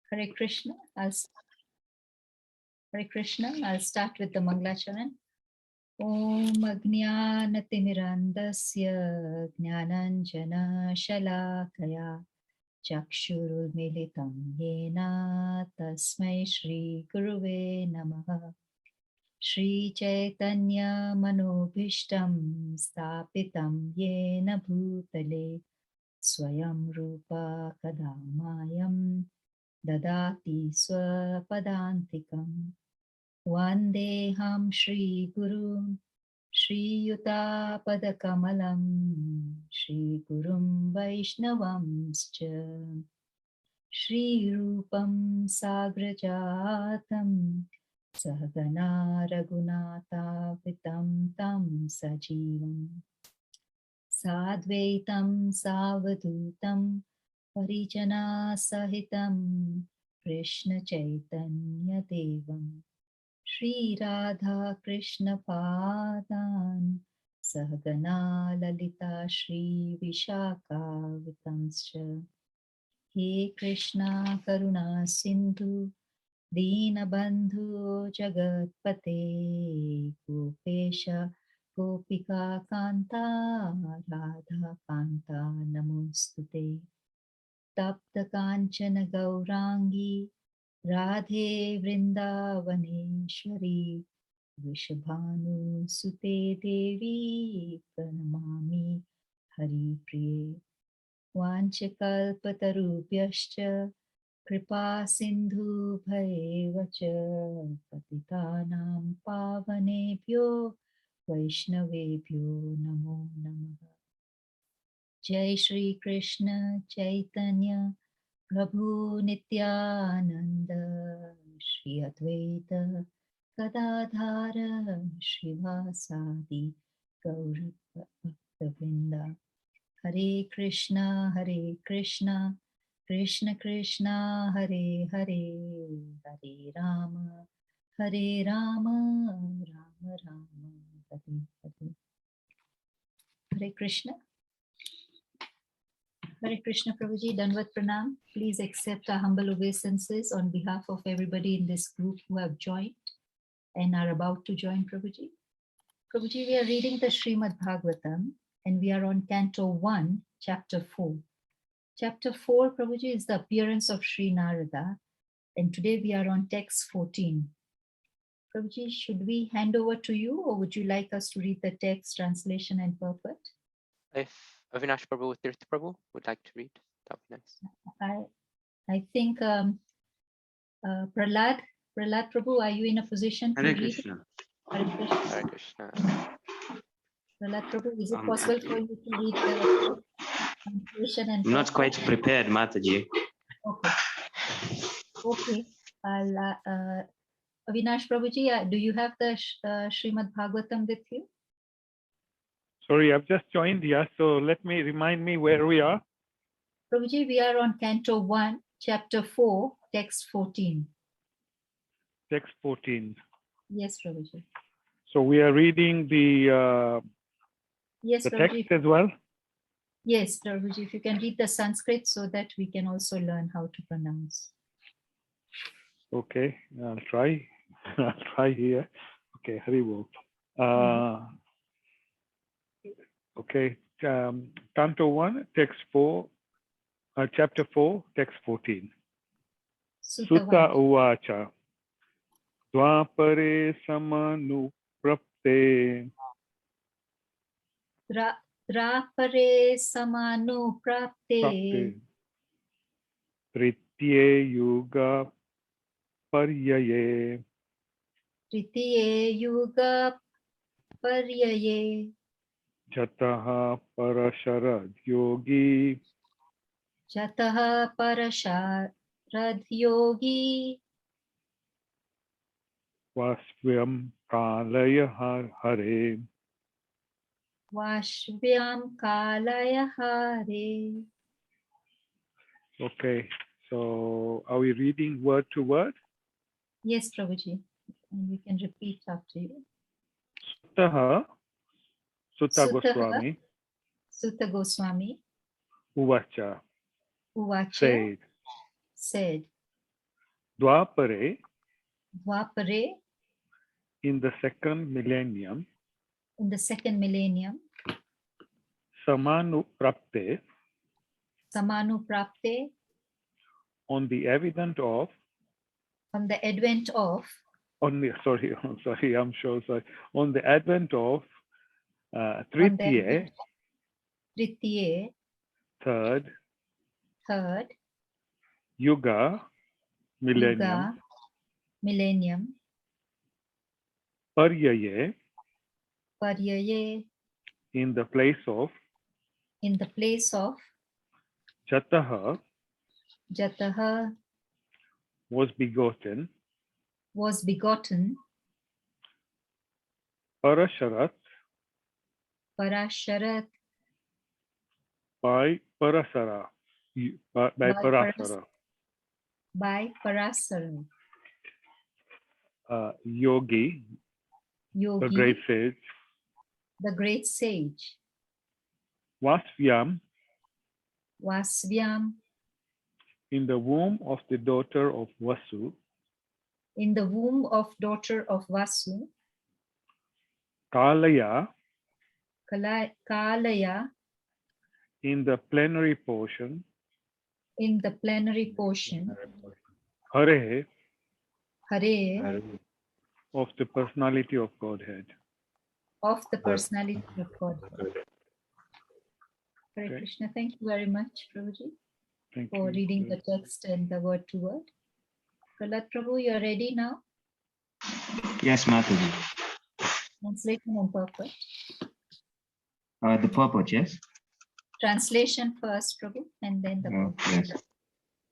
Hare Krishna. Hare Krishna. I'll start with the Mangalacharan. Om Ajnanatirmirandasya Jnananjana Shalakaya Chakshurumilitam Yena Tasmai Shri Guruve Namaha. Shri Chaitanya Manobhishtam Stapitam Yena Bhutale Swayam Rupa Kadamayam Dadati Swapadantikam. Vandeham Shri Guru Shri Yuta Padakamalam Shri Gurum Vaishnavamscha Shri Rupam Sagrajatam Sahagana Raghunatha Vitam Tam Sajivam Sadvaitam Savadutam Parijana Sahitam Krishna Chaitanya Devam Shri Radha Krishna Padan Sahagana Lalita Shri Vishaka Vitamscha He Krishna Karuna Sindhu Deenabandhu Jagatpate Gopesha Gopika Kanta Radha Kanta Namostute Tapta Kanchana Gaurangi Radhe Vrindavaneshwari Vishabhanu Sute Devi Pranamami Hari Priye Vanchakalpatarubhyascha Kripa Sindhu Bhayevacha Patitanam Pavanebhyo Vaishnavebhyo Namo Namaha. Jai Shri Krishna Chaitanya Prabhu Nityananda Shri Advaita Gadadhara Srivasadi Gaura Bhakta Hare Krishna Krishna Krishna Hare Hare Hare Rama Rama Rama Hare Hare. Hare Krishna. Hare Krishna Prabhuji, Dandavat Pranam. Please accept our humble obeisances on behalf of everybody in this group who have joined and are about to join Prabhuji. Prabhuji, we are reading the Srimad Bhagavatam and we are on Canto 1, Chapter 4. Chapter 4, Prabhuji, is the appearance of Sri Narada, and today we are on text 14. Prabhuji, should we hand over to you, or would you like us to read the text, translation and purport? If Avinash Prabhu or Tirth Prabhu would like to read, that would be nice. I think Prahlad Prabhu, are you in a position to read? Krishna. Hare Krishna. Hare Krishna. Prahlad Prabhu, is it possible for you to read the translation and not quite prepared, Mataji. Okay. I'll, Avinash Prabhuji, do you have the Srimad Bhagavatam with you? Sorry, I've just joined here, so remind me where we are. Prabhuji, we are on Canto 1, Chapter 4, Text 14. Text 14. Yes, Prabhuji. So we are reading the text as well? Yes, Prabhuji, if you can read the Sanskrit so that we can also learn how to pronounce. Okay, I'll try. I'll try here. Okay, Haribol. Okay, Canto 1, Text 4, Chapter 4, Text 14. Sutta Uvacha Dvapare Samanuprapte Drapare Samanuprapte Tritye Yuga Paryaye Jataha Parasharad Yogi Vasvyam Kalaya Hare Okay, so are we reading word to word? Yes, Prabhuji. And we can repeat after you. Sutta Goswami. Sutta Goswami. Uvacha. Said. Dwapare, Dwapare, in the second millennium, in the second millennium, Samanuprapte, Samanuprapte, on the advent of, on the advent of, on the, sorry, I'm sure, sorry, on the advent of on the Tritiye, advent of Tritiye, third, third, Yuga, millennium, Yuga, millennium, Paryaye, Paryaye, in the place of in the place of Jataha, Jataha, was begotten, was begotten, Parasharat, Parasharat, by Parasara, by by Parasara, by Parasara, Yogi, Yogi, the great sage, the great sage, Vasvyam, Vasvyam, in the womb of the daughter of Vasu, in the womb of daughter of Vasu, Kalaya, Kalaya, in the plenary portion, in the plenary portion, Hare, Hare, of the personality of Godhead. of the personality of God. Hare Okay. Krishna, thank you very much, Prabhuji, Thank for you. reading the text and the word to word. Prahlad Prabhu, you are ready now? Yes, Mataji. Translation and purport. The purport, yes? Translation first, Prabhu, and then the purport. Yes.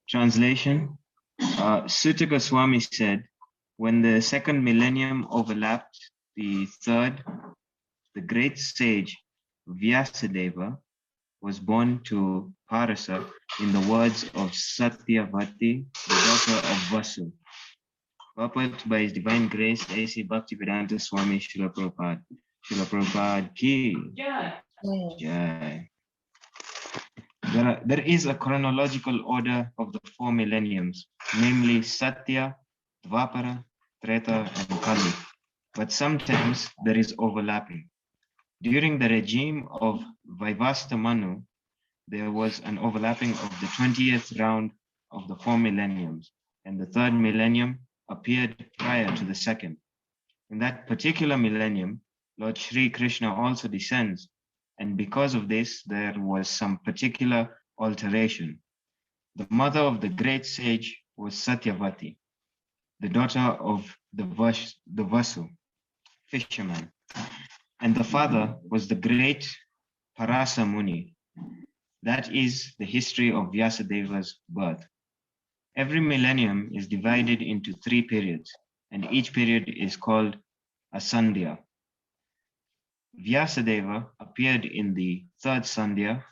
Translation. Sutta Goswami said, when the second millennium overlapped the third, the great sage Vyasadeva was born to Parasa in the words of Satyavati, the daughter of Vasu. Purport by His Divine Grace, A.C. Bhaktivedanta Swami Srila Prabhupada. Srila Prabhupada ki jai. There is a chronological order of the four millenniums, namely Satya, Dvapara, Treta, and Kali. But sometimes there is overlapping. During the regime of Vaivasta Manu, there was an overlapping of the 20th round of the four millenniums, and the third millennium appeared prior to the second. In that particular millennium, Lord Shri Krishna also descends, and because of this, there was some particular alteration. The mother of the great sage was Satyavati, the daughter of the Vasu, fisherman, and the father was the great Parasa Muni. That is the history of Vyasadeva's birth. Every millennium is divided into 3 periods, and each period is called a Sandhya. Vyasadeva appeared in the third Sandhya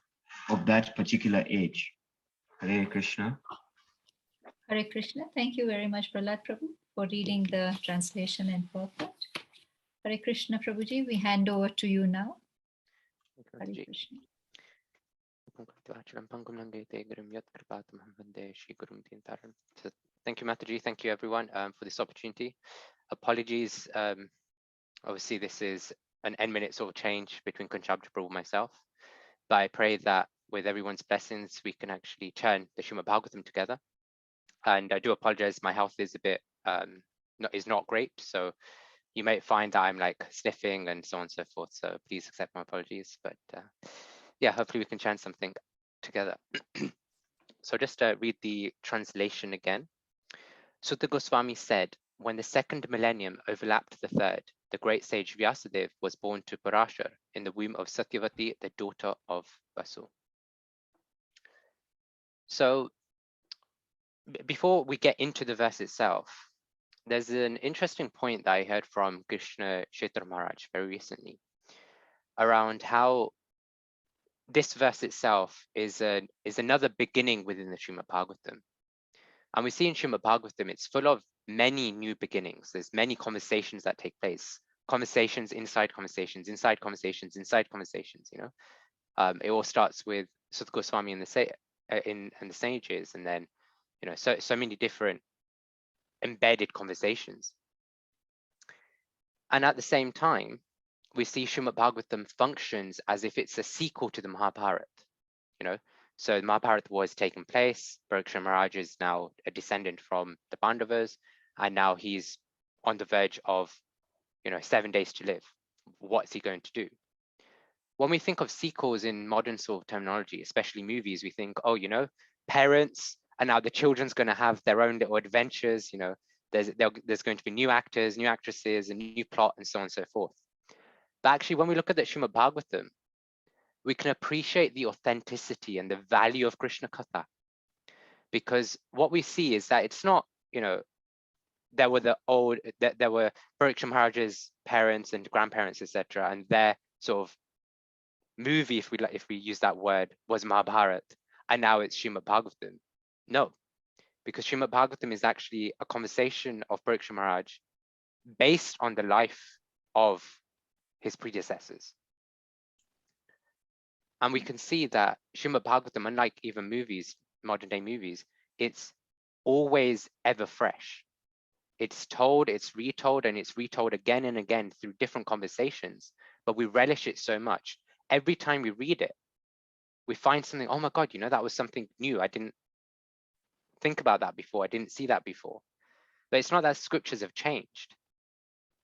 of that particular age. Hare Krishna. Hare Krishna, thank you very much, Prahlad Prabhu, for reading the translation and purport. Hare Krishna, Prabhuji, we hand over to you now. Hare Krishna. So thank you, Mataji. Thank you, everyone, for this opportunity. Apologies. Obviously, this is an n-minute sort of change between Kunchabja Prabhu and myself. But I pray that with everyone's blessings, we can actually turn the Srimad Bhagavatam together. And I do apologize, my health is a bit, is not great. So you might find that I'm like sniffing and so on and so forth. So please accept my apologies. But yeah, hopefully we can chant something together. So just read the translation again. Sutta Goswami said, when the second millennium overlapped the third, the great sage Vyasadeva was born to Parashar in the womb of Satyavati, the daughter of Vasu. So before we get into the verse itself, there's an interesting point that I heard from Krishna Kshetra Maharaj very recently around how this verse itself is another beginning within the Srimad Bhagavatam. And we see in Srimad Bhagavatam, it's full of many new beginnings. There's many conversations that take place, conversations inside conversations, inside conversations, inside conversations, you know. It all starts with Sutta Goswami and the sages, and then, you know, so many different embedded conversations. And at the same time, we see Srimad Bhagavatam functions as if it's a sequel to the Mahabharata, you know. So the Mahabharata war has taken place. Parikshit Maharaj is now a descendant from the Pandavas, and now he's on the verge of, 7 days to live. What's he going to do? When we think of sequels in modern sort of terminology, especially movies, we think, oh, parents, and now the children's going to have their own little adventures. There's going to be new actors, new actresses, a new plot, and so on and so forth. But actually, when we look at the Srimad Bhagavatam, we can appreciate the authenticity and the value of Krishna Katha. Because what we see is that it's not, there were Parikshit Maharaj's parents and grandparents, etc., and their sort of movie, if we use that word, was Mahabharata, and now it's Srimad Bhagavatam. No, because Srimad Bhagavatam is actually a conversation of Parikshit Maharaj based on the life of his predecessors. And we can see that Srimad Bhagavatam, unlike even movies, modern day movies, it's always ever fresh. It's told, it's retold, and it's retold again and again through different conversations, but we relish it so much. Every time we read it, we find something, oh my God, that was something new. I didn't think about that before. I didn't see that before. But it's not that scriptures have changed.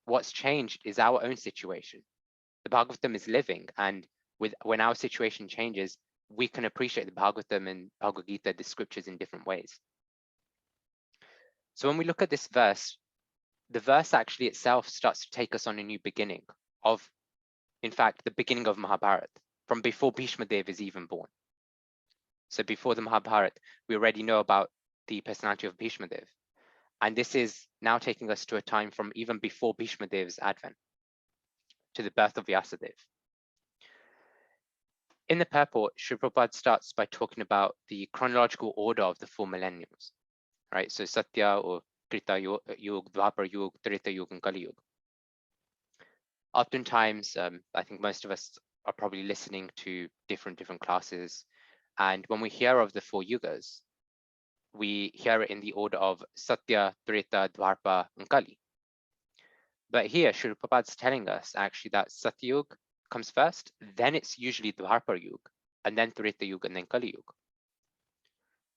What's changed is our own situation. The Bhagavatam is living, and when our situation changes, we can appreciate the Bhagavatam and Bhagavad Gita, the scriptures, in different ways. So when we look at this verse, the verse actually itself starts to take us on a new beginning of, in fact, the beginning of Mahabharata, from before Bhishma Dev is even born. So before the Mahabharata, we already know about the personality of Bhishma Dev. And this is now taking us to a time from even before Bhishma Dev's advent, to the birth of Vyasadeva. In the purport, Srila Prabhupada starts by talking about the chronological order of the 4 millenniums, right? So Satya, or Treta Yuga, Dwapar Yuga, Treta Yuga, and Kali Yuga. Oftentimes, I think most of us are probably listening to different classes, and when we hear of the 4 yugas, we hear it in the order of Satya, Treta, Dwapar, and Kali. But here, Srila Prabhupada's telling us actually that Satya Yuga comes first, then it's usually Dwapar Yuga, and then Treta Yuga, and then Kali Yuga.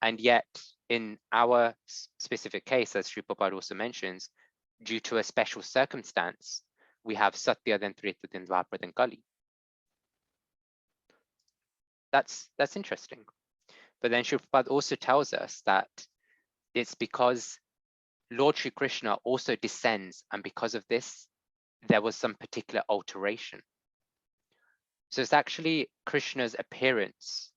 And yet, in our specific case, as Sri Prabhupada also mentions, due to a special circumstance, we have Satya, then Treta, then Dwapar, then Kali. That's interesting. But then Sri Prabhupada also tells us that it's because Lord Shri Krishna also descends, and because of this, there was some particular alteration. So it's actually Krishna's appearance.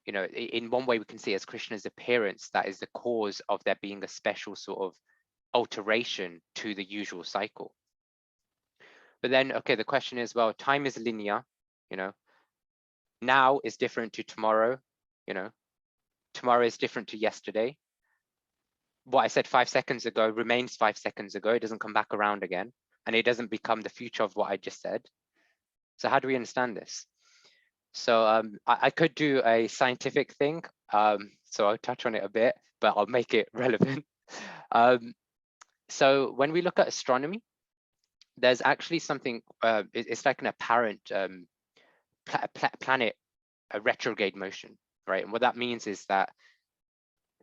In one way we can see it as Krishna's appearance that is the cause of there being a special sort of alteration to the usual cycle. But then, okay, the question is, well, time is linear, now is different to tomorrow, tomorrow is different to yesterday. What I said 5 seconds ago remains 5 seconds ago. It doesn't come back around again, and it doesn't become the future of what I just said. So how do we understand this? So I could do a scientific thing, so I'll touch on it a bit, but I'll make it relevant. So when we look at astronomy, there's actually something, it's like an apparent planet retrograde motion, right? And what that means is that,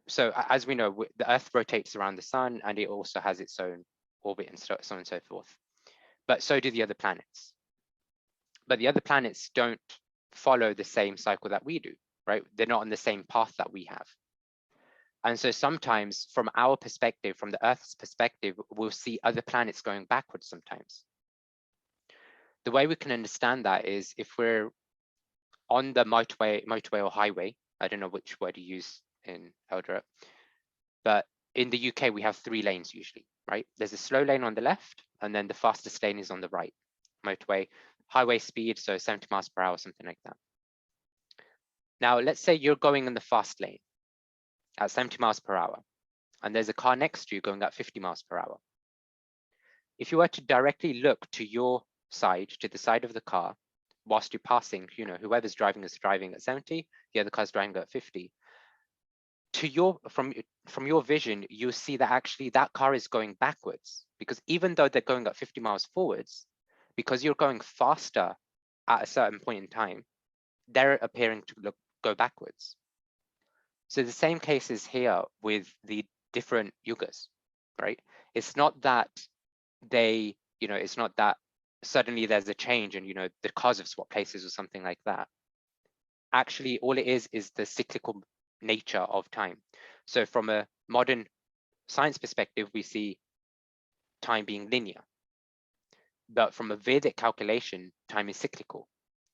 so as we know, the Earth rotates around the sun, and it also has its own orbit and so on and so forth. But so do the other planets. But the other planets don't follow the same cycle that we do, right? They're not on the same path that we have. And so sometimes from our perspective, from the Earth's perspective, we'll see other planets going backwards sometimes. The way we can understand that is if we're on the motorway or highway, I don't know which word you use in Eldoret, but in the UK, we have 3 lanes usually, right? There's a slow lane on the left, and then the fastest lane is on the right. Motorway, highway speed, so 70 miles per hour, something like that. Now, let's say you're going in the fast lane at 70 miles per hour, and there's a car next to you going at 50 miles per hour. If you were to directly look to your side, to the side of the car, whilst you're passing, whoever's driving is driving at 70, the other car's driving at 50. from your vision, you see that actually that car is going backwards, because even though they're going at 50 miles forwards, because you're going faster at a certain point in time, they're appearing to go backwards. So the same case is here with the different yugas, right? It's not that they, it's not that suddenly there's a change and, the cars have swapped places or something like that. Actually, all it is the cyclical nature of time. So from a modern science perspective, we see time being linear. But from a Vedic calculation, time is cyclical.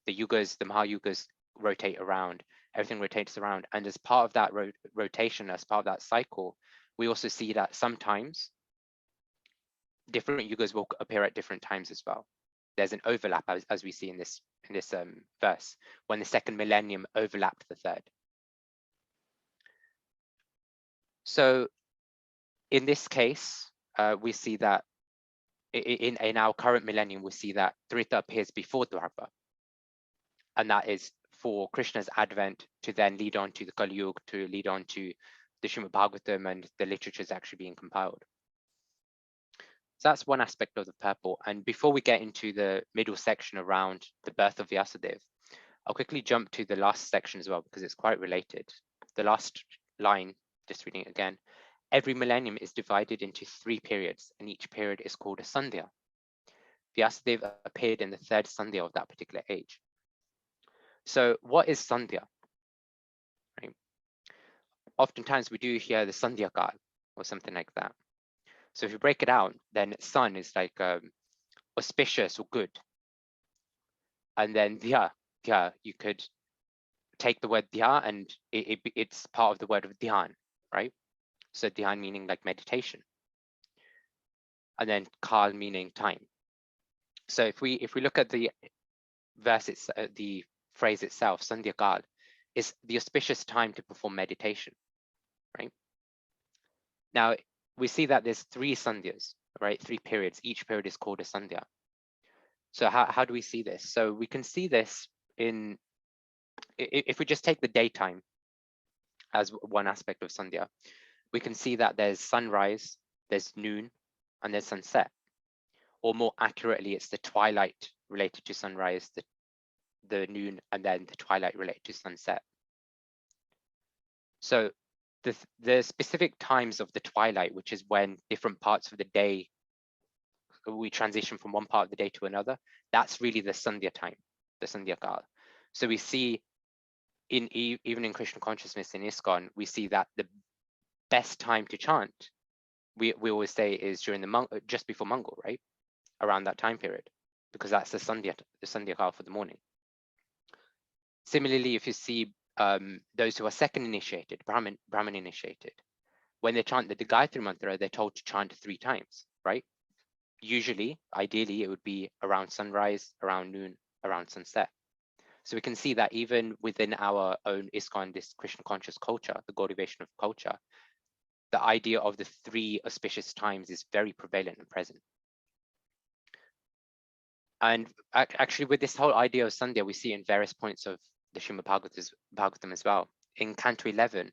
The yugas, the Mahayugas rotate around, everything rotates around. And as part of that rotation, as part of that cycle, we also see that sometimes different yugas will appear at different times as well. There's an overlap, as we see in this verse, when the second millennium overlapped the third. So in this case, we see that in our current millennium, we see that Treta appears before Dwapara. And that is for Krishna's advent to then lead on to the Kali Yuga, to lead on to the Srimad Bhagavatam and the literatures actually being compiled. So that's one aspect of the purport. And before we get into the middle section around the birth of Vyasadeva, I'll quickly jump to the last section as well, because it's quite related. The last line, just reading it again, every millennium is divided into 3 periods, and each period is called a Sandhya. Vyasadeva appeared in the 3rd Sandhya of that particular age. So what is Sandhya? Right? Oftentimes we do hear the Sandhya Kal or something like that. So if you break it out, then sun is like auspicious or good. And then dhya, you could take the word dhya and it's part of the word of dhyan, right? So dhyan meaning like meditation. And then kal meaning time. So if we look at the verse, the phrase itself, Sandhya Kal, is the auspicious time to perform meditation, right? Now, we see that there's 3 Sandhyas, right? 3 periods. Each period is called a Sandhya. So how do we see this? So we can see this if we just take the daytime as one aspect of Sandhya, we can see that there's sunrise, there's noon, and there's sunset. Or more accurately, it's the twilight related to sunrise, the noon, and then the twilight related to sunset. So the specific times of the twilight, which is when different parts of the day, we transition from one part of the day to another, that's really the Sandhya time, the Sandhya Kal. So we see even in Krishna consciousness in ISKCON, we see that the best time to chant, we always say, is during just before Mangal, right? Around that time period, because that's the Sandhya Kal for the morning. Similarly, if you see those who are second initiated, Brahmin initiated, when they chant the Gayatri mantra, they're told to chant 3 times, right? Usually, ideally, it would be around sunrise, around noon, around sunset. So we can see that even within our own ISKCON, this Krishna conscious culture, the Gaudivation of culture, the idea of the 3 auspicious times is very prevalent and present. And actually, with this whole idea of Sandhya, we see in various points of the Srimad Bhagavatam as well. In Canto 11,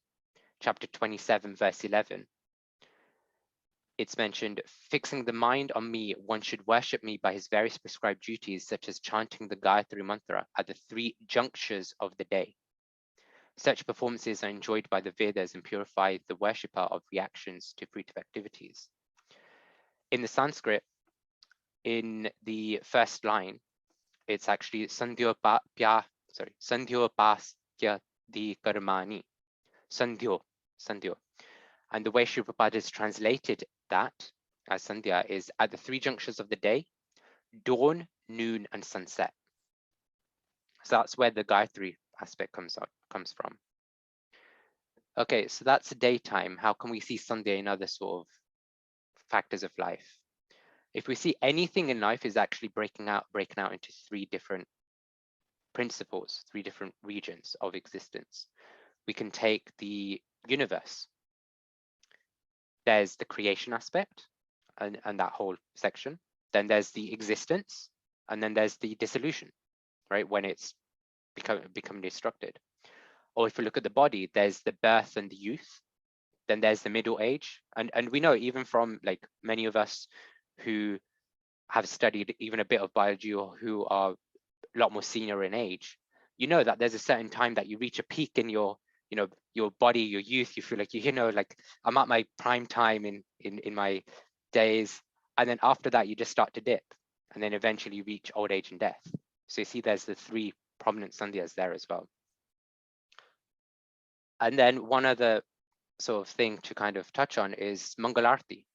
chapter 27, verse 11, it's mentioned, fixing the mind on me, one should worship me by his various prescribed duties, such as chanting the Gayatri mantra at the 3 junctures of the day. Such performances are enjoyed by the Vedas and purify the worshipper of reactions to fruitive activities. In the Sanskrit, in the first line, it's actually Sandhyopasya di karmani. Sandhyo. And the way Sri Prabhupada has translated that as Sandhya is at the 3 junctures of the day, dawn, noon, and sunset. So that's where the Gayatri aspect comes from. Okay, so that's the daytime. How can we see Sandhya in other sort of factors of life? If we see anything in life is actually breaking out into 3 different principles, 3 different regions of existence. We can take the universe. There's the creation aspect and that whole section. Then there's the existence, and then there's the dissolution, right? When it's become destructed. Or if you look at the body, there's the birth and the youth, then there's the middle age. And we know even from like many of us who have studied even a bit of biology or who are a lot more senior in age, you know that there's a certain time that you reach a peak in your, you know, your body, your youth. You feel like, you know, like I'm at my prime time in my days. And then after that, you just start to dip. And then eventually you reach old age and death. So you see there's the three prominent sandhyas there as well. And then one other sort of thing to kind of touch on is Mangalarti.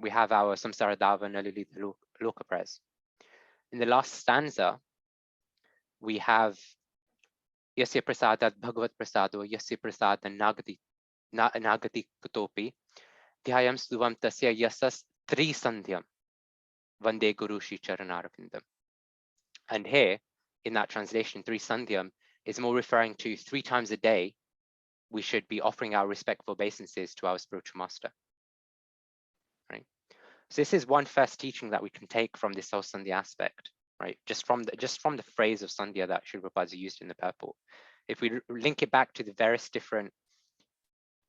We have our Samsara Dava Nalalita Lokapres. In the last stanza, we have Yasya Prasadat Bhagavat Prasado Yasya Prasada Nagati Kutopi Dhyayam Suvam Tasya Yasas Tri Sandhyam Vande Guru Shri Charanarvindam. And here, in that translation, Tri Sandhyam is more referring to 3 times a day we should be offering our respectful obeisances to our spiritual master. Right. So this is one first teaching that we can take from this whole Sandhya aspect, right? Just from the phrase of Sandhya that Srila Prabhupada used in the purport. If we link it back to the various different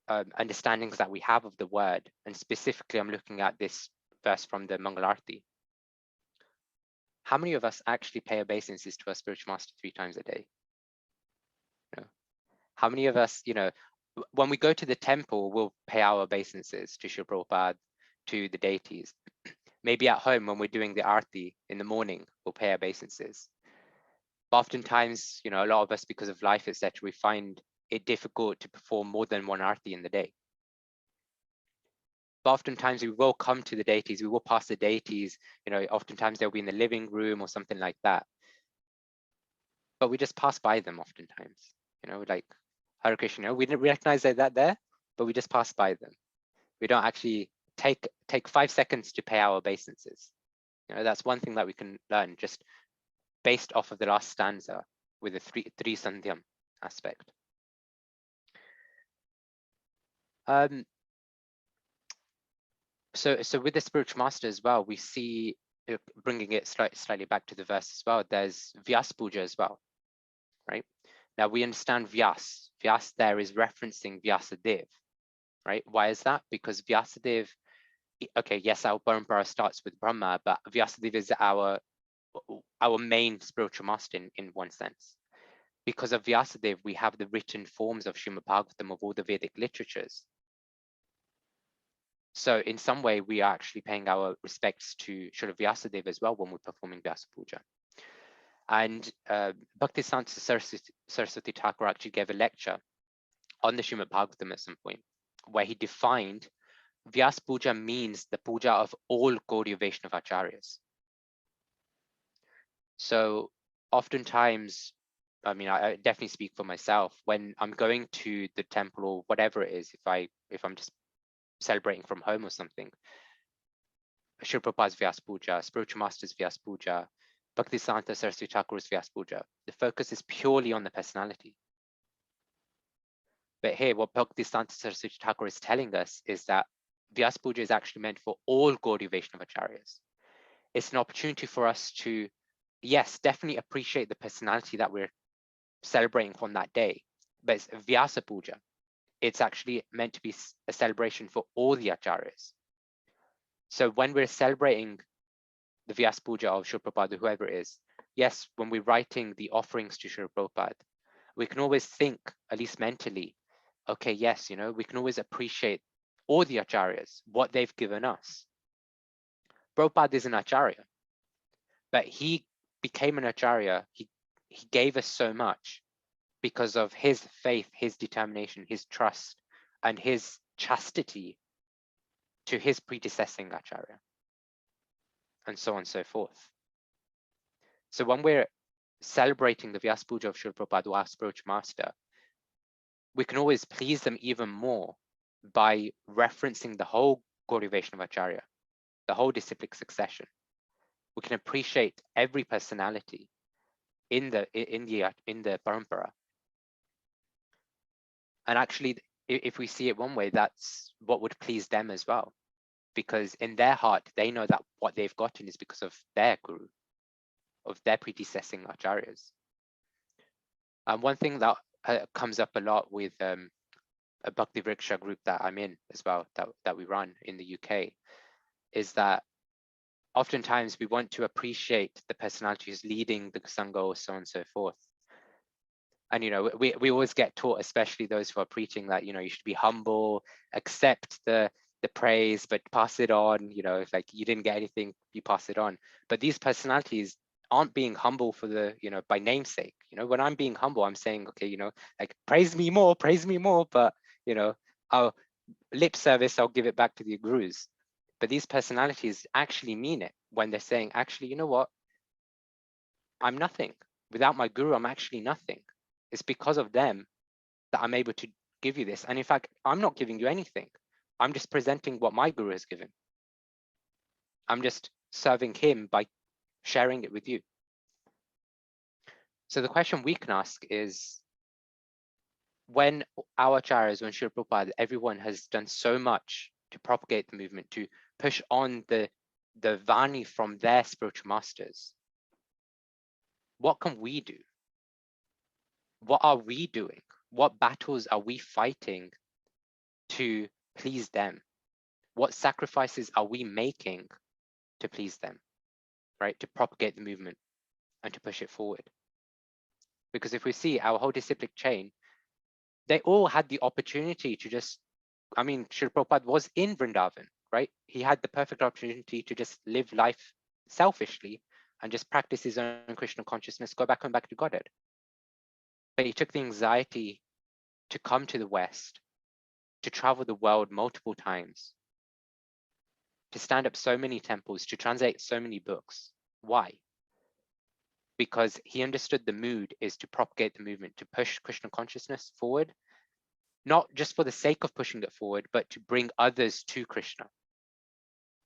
understandings that we have of the word, and specifically I'm looking at this verse from the Mangalarti. How many of us actually pay obeisances to our spiritual master 3 times a day? You know, how many of us, you know, when we go to the temple, we'll pay our obeisances to Srila Prabhupada, to the deities. Maybe at home when we're doing the arti in the morning, we'll pay obeisances. But oftentimes, you know, a lot of us, because of life, etc., we find it difficult to perform more than 1 arti in the day. But oftentimes we will come to the deities, we will pass the deities, you know, oftentimes they'll be in the living room or something like that. But we just pass by them oftentimes, you know, like Hare Krishna, you know, we didn't recognize that there, but we just pass by them. We don't actually take 5 seconds to pay our obeisances. You know, that's one thing that we can learn just based off of the last stanza with the three sandhyam aspect. So with the spiritual master as well, we see, bringing it slightly back to the verse as well, there's Vyas Puja as well, right? Now we understand Vyas. Vyas there is referencing Vyasadev, right? Why is that? Because Vyasadev, okay, yes, our parampara starts with Brahma, but Vyasadev is our main spiritual master in one sense. Because of Vyasadev, we have the written forms of Srimad Bhagavatam, of all the Vedic literatures. So in some way, we are actually paying our respects to Srila Vyasadeva as well when we're performing Vyasa Puja. And Bhaktisiddhanta Saraswati Thakur actually gave a lecture on the Srimad Bhagavatam at some point, where he defined Vyasa Puja means the puja of all Gaudiya Vaishnava Acharyas. So oftentimes, I mean, I definitely speak for myself, when I'm going to the temple or whatever it is, if I'm just celebrating from home or something, Srila Prabhupada's Vyasa Puja, Spiritual Master's Vyasa Puja, Bhaktisiddhanta Saraswati Thakur's Vyasa Puja, the focus is purely on the personality. But here, what Bhaktisiddhanta Saraswati Thakur is telling us is that Vyasa Puja is actually meant for all Gaudiya Vaishnava Acharyas. It's an opportunity for us to, yes, definitely appreciate the personality that we're celebrating on that day, but it's Vyasa Puja. It's actually meant to be a celebration for all the Acharyas. So when we're celebrating the Vyasa Puja of Srila Prabhupada, whoever it is, yes, when we're writing the offerings to Srila Prabhupada, we can always think, at least mentally, okay, yes, you know, we can always appreciate all the Acharyas, what they've given us. Prabhupada is an Acharya, but he became an Acharya, he gave us so much because of his faith, his determination, his trust, and his chastity to his predecessing Acharya, and so on and so forth. So when we're celebrating the Vyasa Puja of Srila Prabhupada, our spiritual master, we can always please them even more by referencing the whole Gaudiya Vaishnava Acharya, the whole disciplic succession. We can appreciate every personality in the parampara. And actually, if we see it one way, that's what would please them as well. Because in their heart, they know that what they've gotten is because of their guru, of their predecessing acharyas. One thing that comes up a lot with a Bhakti Vriksha group that I'm in as well, that we run in the UK, is that oftentimes we want to appreciate the personalities leading the Sangha, so on and so forth. And, you know, we always get taught, especially those who are preaching, that, you know, you should be humble, accept the praise, but pass it on. You know, like you didn't get anything, you pass it on. But these personalities aren't being humble for the, you know, by namesake. You know, when I'm being humble, I'm saying, okay, you know, like praise me more, but, you know, I'll lip service, I'll give it back to the gurus. But these personalities actually mean it when they're saying, actually, you know what? I'm nothing. Without my guru, I'm actually nothing. It's because of them that I'm able to give you this. And in fact, I'm not giving you anything. I'm just presenting what my guru has given. I'm just serving him by sharing it with you. So the question we can ask is, when our acharyas, when Srila Prabhupada, everyone has done so much to propagate the movement, to push on the Vani from their spiritual masters, what can we do? What are we doing? What battles are we fighting to please them? What sacrifices are we making to please them, right? To propagate the movement and to push it forward. Because if we see our whole disciplic chain, they all had the opportunity to just, I mean, Srila Prabhupada was in Vrindavan, right? He had the perfect opportunity to just live life selfishly and just practice his own Krishna consciousness, go back to Godhead. But he took the anxiety to come to the West, to travel the world multiple times, to stand up so many temples, to translate so many books. Why? Because he understood the mood is to propagate the movement, to push Krishna consciousness forward, not just for the sake of pushing it forward, but to bring others to Krishna.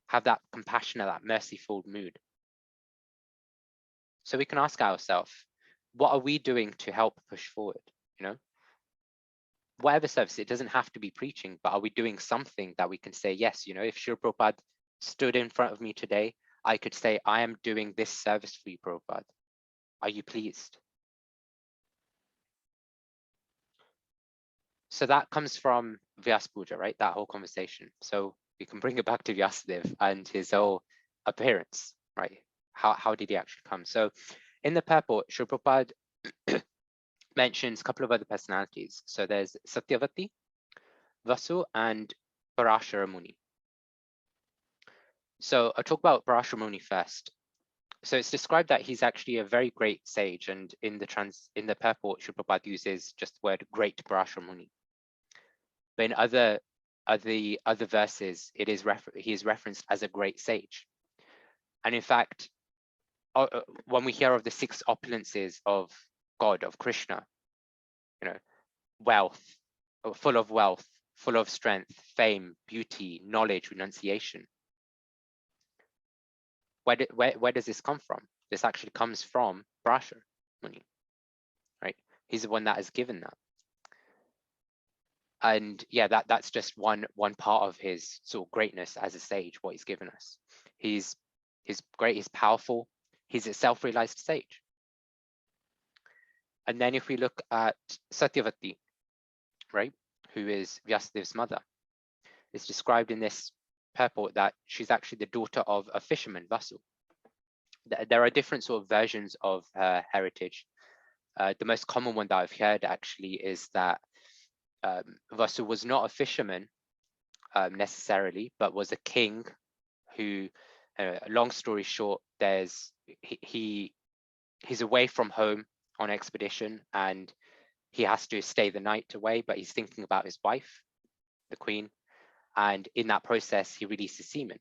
Have that compassionate, that merciful mood. So we can ask ourselves, what are we doing to help push forward? You know, whatever service, it doesn't have to be preaching, but are we doing something that we can say, yes, you know, if Srila Prabhupada stood in front of me today, I could say, I am doing this service for you, Prabhupada. Are you pleased? So that comes from Vyas Puja, right? That whole conversation. So we can bring it back to Vyasadeva and his whole appearance, right? How did he actually come? So in the purport, Srila Prabhupada mentions a couple of other personalities. So there's Satyavati, Vasu, and Parashara Muni. So I'll talk about Parashara Muni first. So it's described that he's actually a very great sage, and in the purport, Srila Prabhupada uses just the word great Parashara Muni. But in other verses, he is referenced as a great sage. And in fact, when we hear of the 6 opulences of God, of Krishna, you know, wealth, full of strength, fame, beauty, knowledge, renunciation. Where does this come from? This actually comes from Parashara Muni, right? He's the one that has given that. And yeah, that's just one part of his sort of greatness as a sage, what he's given us. He's great, he's powerful, he's a self-realized sage. And then if we look at Satyavati, right, who is Vyasadeva's mother, it's described in this purport that she's actually the daughter of a fisherman, Vasu. There are different sort of versions of her heritage. The most common one that I've heard actually is that Vasu was not a fisherman necessarily, but was a king who, long story short, he's away from home on expedition and he has to stay the night away, but he's thinking about his wife, the queen. And in that process, he releases semen.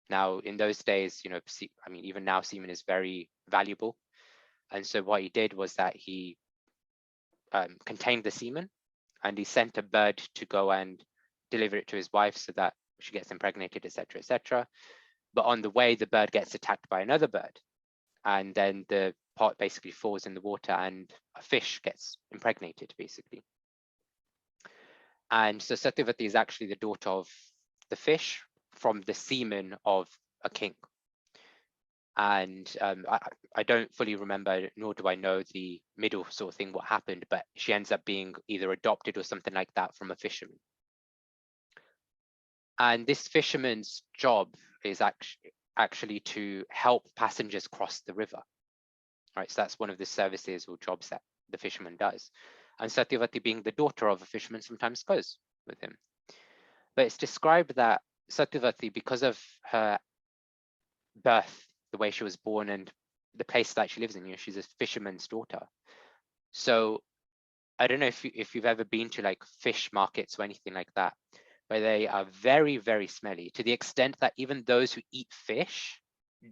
Now, in those days, you know, I mean, even now, semen is very valuable. And so what he did was that he contained the semen and he sent a bird to go and deliver it to his wife so that she gets impregnated, etc., etc. But on the way, the bird gets attacked by another bird. And then the pot basically falls in the water and a fish gets impregnated, basically. And so Satyavati is actually the daughter of the fish from the semen of a king. And I don't fully remember, nor do I know the middle sort of thing, what happened, but she ends up being either adopted or something like that from a fisherman. And this fisherman's job is actually to help passengers cross the river. Right, so that's one of the services or jobs that the fisherman does. And Satyavati, being the daughter of a fisherman, sometimes goes with him. But it's described that Satyavati, because of her birth, the way she was born and the place that she lives in, she's a fisherman's daughter. So I don't know if you've ever been to like fish markets or anything like that, but they are very, very smelly, to the extent that even those who eat fish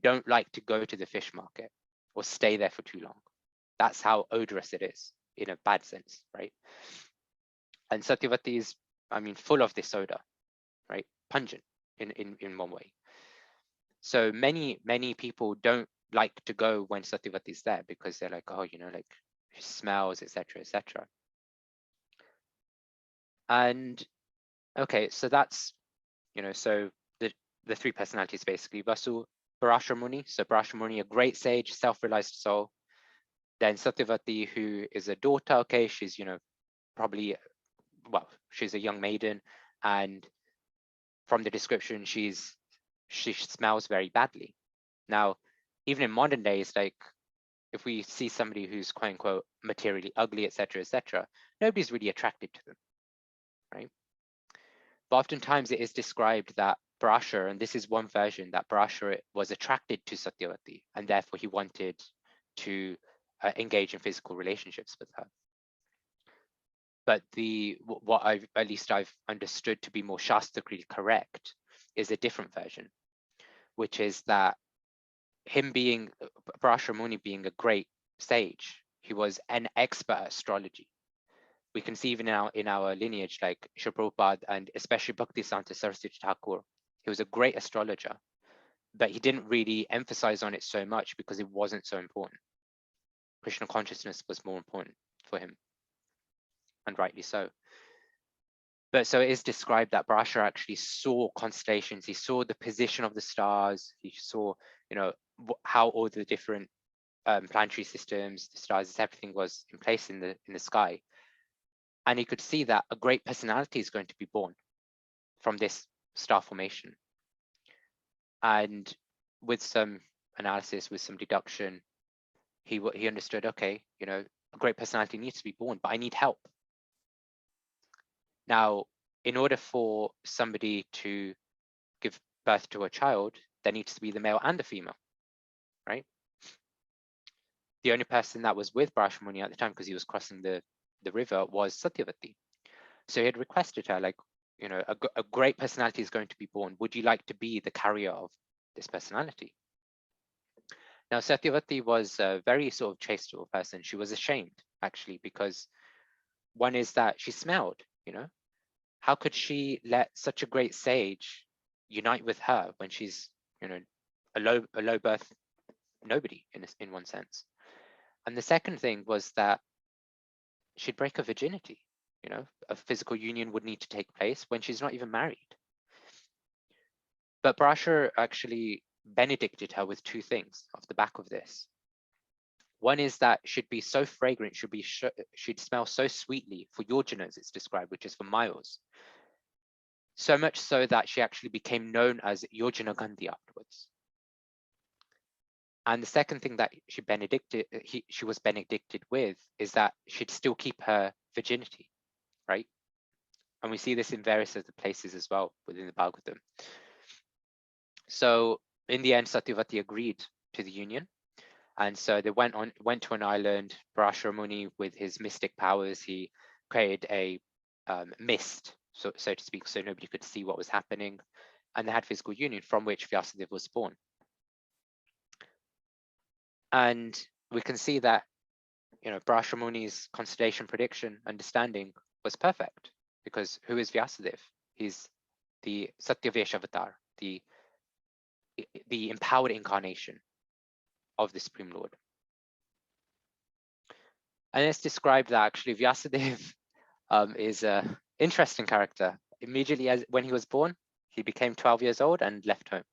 don't like to go to the fish market or stay there for too long. That's how odorous it is, in a bad sense, right? And Satyavati is, I mean, full of this odor, right? Pungent in one way. So many people don't like to go when Satyavati is there, because they're like, oh, like it smells, etc., etc. And okay, so that's, so the three personalities basically: Vasu, Parashar Muni. So Parashar Muni, a great sage, self-realized soul. Then Satyavati, who is a daughter. Okay, she's probably, well, she's a young maiden, and from the description, she smells very badly. Now, even in modern days, like if we see somebody who's quote unquote materially ugly, etc., etc., nobody's really attracted to them, right? But oftentimes it is described that Parashar, and this is one version, that Parashar was attracted to Satyavati, and therefore he wanted to engage in physical relationships with her. But what I've understood to be more shastrically correct is a different version, which is that Parashar Muni being a great sage, he was an expert at astrology. We can see even in our lineage, like Srila Prabhupada and especially Bhaktisanta Saraswati Thakur, he was a great astrologer, but he didn't really emphasize on it so much because it wasn't so important. Krishna consciousness was more important for him, and rightly so. But so it is described that Parashar actually saw constellations. He saw the position of the stars. He saw, how all the different planetary systems, the stars, everything was in place in the sky. And he could see that a great personality is going to be born from this star formation. And with some analysis, with some deduction, he understood, okay, a great personality needs to be born, but I need help. Now, in order for somebody to give birth to a child, there needs to be the male and the female, right? The only person that was with Parashar Muni at the time, because he was crossing the river, was Satyavati. So he had requested her, like, a great personality is going to be born. Would you like to be the carrier of this personality? Now, Satyavati was a very sort of chaste person. She was ashamed, actually, because one is that she smelled, How could she let such a great sage unite with her when she's, a low birth nobody in one sense? And the second thing was that she'd break her virginity. A physical union would need to take place when she's not even married. But Parashar actually benedicted her with two things off the back of this. One is that she'd be so fragrant, she'd smell so sweetly for yojanas, it's described, which is for miles. So much so that she actually became known as Yojana Gandhi afterwards. And the second thing that she was benedicted with is that she'd still keep her virginity, right? And we see this in various other places as well within the Bhagavatam. So in the end, Satyavati agreed to the union. And so they went to an island. Parashar Muni, with his mystic powers, he created a mist, so to speak, so nobody could see what was happening. And they had physical union, from which Vyasadeva was born. And we can see that, Parashar Muni's constellation prediction understanding was perfect, because who is Vyasadeva? He's the Satyavesh avatar, the empowered incarnation of the Supreme Lord. And it's described that actually Vyasadeva is an interesting character. Immediately when he was born, he became 12 years old and left home.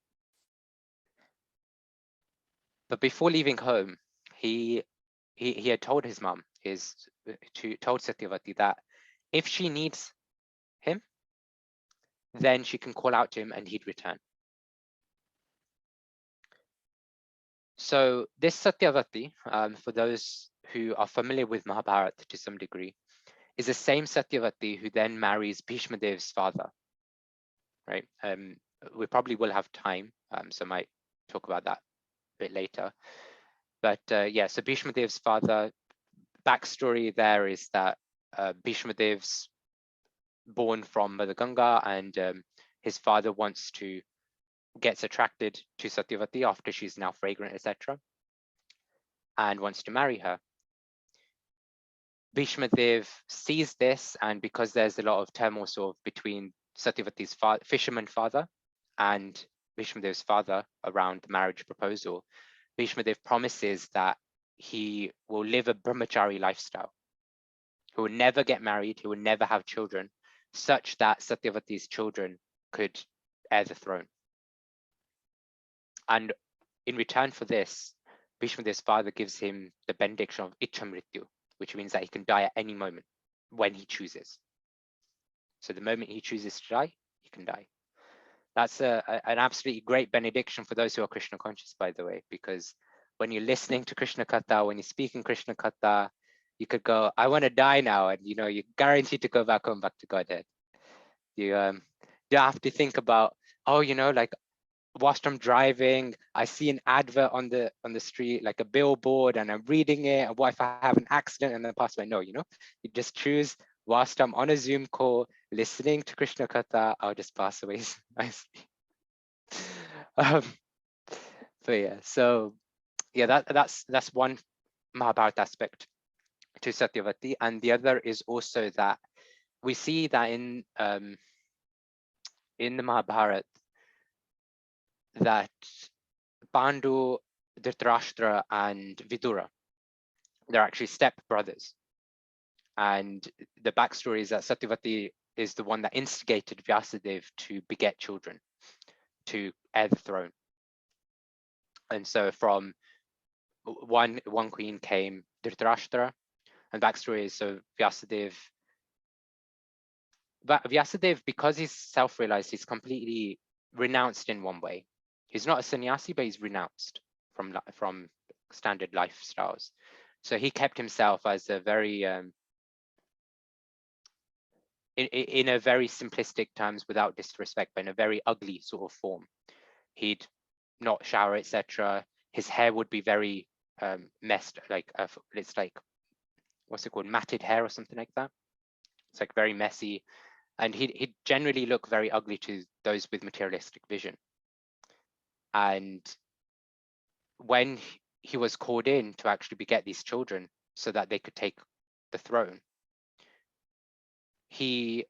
But before leaving home, he had told his mom, told Satyavati that if she needs him, then she can call out to him and he'd return. So this Satyavati, for those who are familiar with Mahabharata to some degree, is the same Satyavati who then marries Bhishma Dev's father, right? We probably will have time, so I might talk about that a bit later. But yeah, so Bhishma Dev's father, backstory there is that Bhishma Dev's born from Mother Ganga, and his father gets attracted to Satyavati after she's now fragrant, etc., and wants to marry her. Bhishma Dev sees this, and because there's a lot of turmoil sort of between Satyavati's fisherman father and Bhishma Dev's father around the marriage proposal, Bhishma Dev promises that he will live a brahmachari lifestyle. He will never get married, he will never have children, such that Satyavati's children could heir the throne. And in return for this, Bhishma Dev's father gives him the benediction of Ichamrityu, which means that he can die at any moment when he chooses. So the moment he chooses to die, he can die. That's an absolutely great benediction for those who are Krishna conscious, by the way, because when you're listening to Krishna Katha, when you're speaking Krishna Katha, you could go, I want to die now, and you're guaranteed to go back home, back to Godhead. You don't have to think about, oh, like whilst I'm driving, I see an advert on the street, like a billboard, and I'm reading it. And what if I have an accident and then pass away? No, you just choose whilst I'm on a Zoom call, listening to Krishna Katha, I'll just pass away nicely. But yeah, so yeah, that's one Mahabharata aspect to Satyavati, and the other is also that we see that in the Mahabharata, that Pandu, Dhritarashtra, and Vidura, they're actually step brothers. And the backstory is that Satyavati is the one that instigated Vyasadeva to beget children, to heir the throne. And so from one queen came Dhritarashtra, and backstory is so Vyasadeva, because he's self-realized, he's completely renounced in one way. He's not a sannyasi, but he's renounced from standard lifestyles. So he kept himself as a very, in a very simplistic terms, without disrespect, but in a very ugly sort of form. He'd not shower, etc. His hair would be very messed, like it's like, what's it called, matted hair or something like that. It's like very messy, and he'd generally look very ugly to those with materialistic vision. And when he was called in to actually beget these children so that they could take the throne, he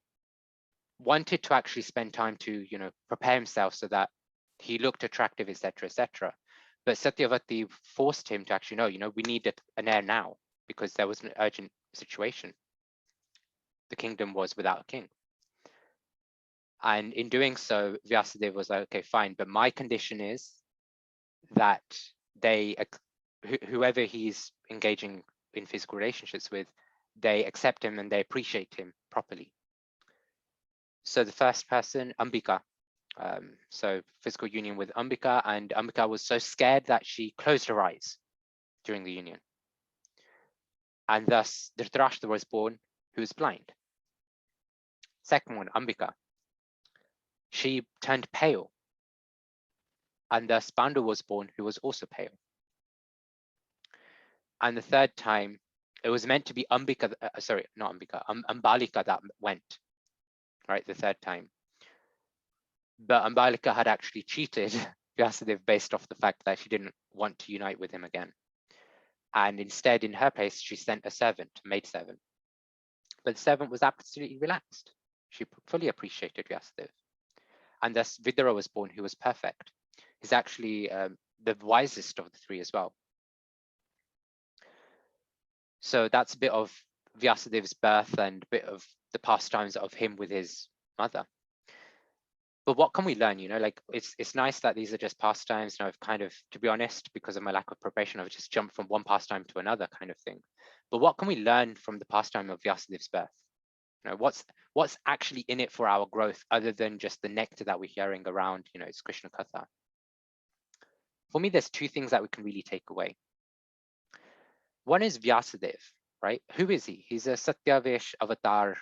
wanted to actually spend time to, prepare himself so that he looked attractive, etc., etc. But Satyavati forced him to actually, no, we need an heir now, because there was an urgent situation. The kingdom was without a king. And in doing so, Vyasadeva was like, okay, fine, but my condition is that whoever he's engaging in physical relationships with, they accept him and they appreciate him properly. So the first person, Ambika, so physical union with Ambika, and Ambika was so scared that she closed her eyes during the union. And thus Dhritarashtra was born, who was blind. Second one, Ambika, she turned pale, and thus Pandu was born, who was also pale. And the third time, it was meant to be Ambalika that went, right, the third time. But Ambalika had actually cheated Vyasadeva based off the fact that she didn't want to unite with him again. And instead, in her place, she sent a servant, a maid servant. But the servant was absolutely relaxed. She fully appreciated Vyasadeva. And thus Vidura was born, who was perfect. He's actually the wisest of the three as well. So that's a bit of Vyasadeva's birth and a bit of the pastimes of him with his mother. But what can we learn? Like it's nice that these are just pastimes. And I've kind of, to be honest, because of my lack of preparation, I've just jumped from one pastime to another kind of thing. But what can we learn from the pastime of Vyasadev's birth? What's actually in it for our growth, other than just the nectar that we're hearing around, it's Krishna Katha. For me, there's two things that we can really take away. One is Vyasadev, right? Who is he? He's a Satyavesh avatar,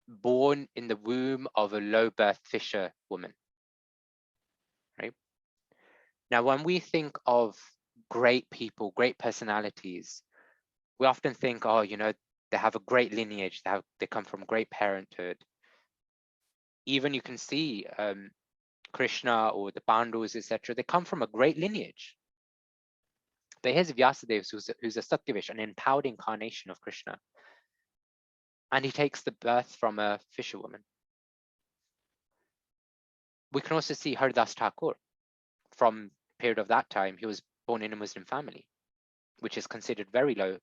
born in the womb of a low birth fisher woman, right? Now, when we think of great people, great personalities, we often think, oh, they have a great lineage, they come from great parenthood. Even you can see Krishna or the Pandavas, etc., they come from a great lineage. But here's Vyasadeva, who's a Satyavesh, an empowered incarnation of Krishna. And he takes the birth from a fisherwoman. We can also see Haridas Thakur. From the period of that time, he was born in a Muslim family, which is considered very low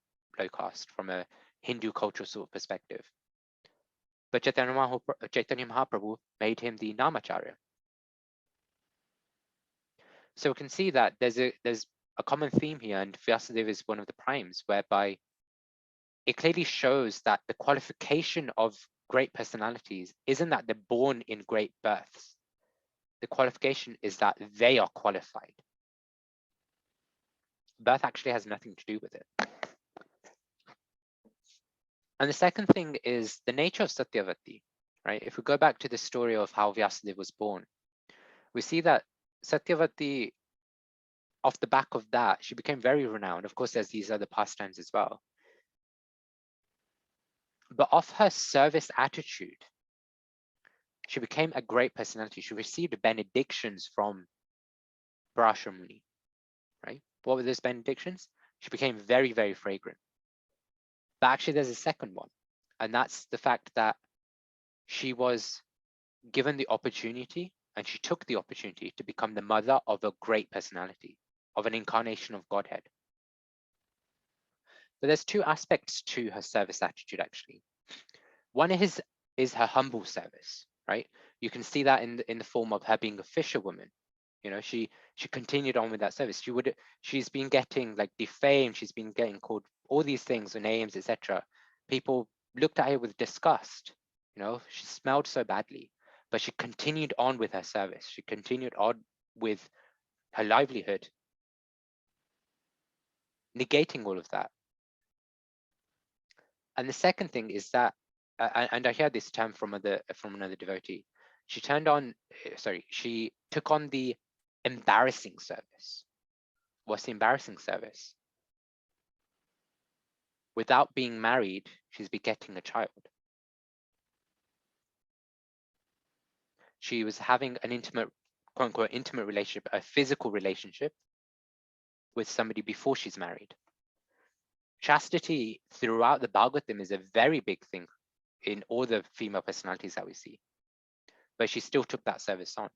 caste from a Hindu cultural sort of perspective. But Chaitanya Mahaprabhu made him the Namacharya. So we can see that there's a common theme here, and Vyasadeva is one of the primes, whereby it clearly shows that the qualification of great personalities isn't that they're born in great births. The qualification is that they are qualified. Birth actually has nothing to do with it. And the second thing is the nature of Satyavati, right? If we go back to the story of how Vyasadeva was born, we see that Satyavati, off the back of that, she became very renowned. Of course, there's these other pastimes as well. But of her service attitude, she became a great personality. She received benedictions from Parashara Muni, right? What were those benedictions? She became very, very fragrant. But actually, there's a second one, and that's the fact that she was given the opportunity, and she took the opportunity to become the mother of a great personality, of an incarnation of Godhead. But there's two aspects to her service attitude, actually. One is her humble service, right? You can see that in the form of her being a fisherwoman. She continued on with that service. She's been getting like defamed. She's been getting called all these things, her names, etc. People looked at her with disgust. She smelled so badly, but she continued on with her service. She continued on with her livelihood, negating all of that. And the second thing is that, and I heard this term from another devotee, she took on the embarrassing service. What's the embarrassing service? Without being married, she's begetting a child. She was having an intimate, quote unquote, intimate relationship, a physical relationship with somebody before she's married. Chastity throughout the Bhagavatam is a very big thing in all the female personalities that we see. But she still took that service on.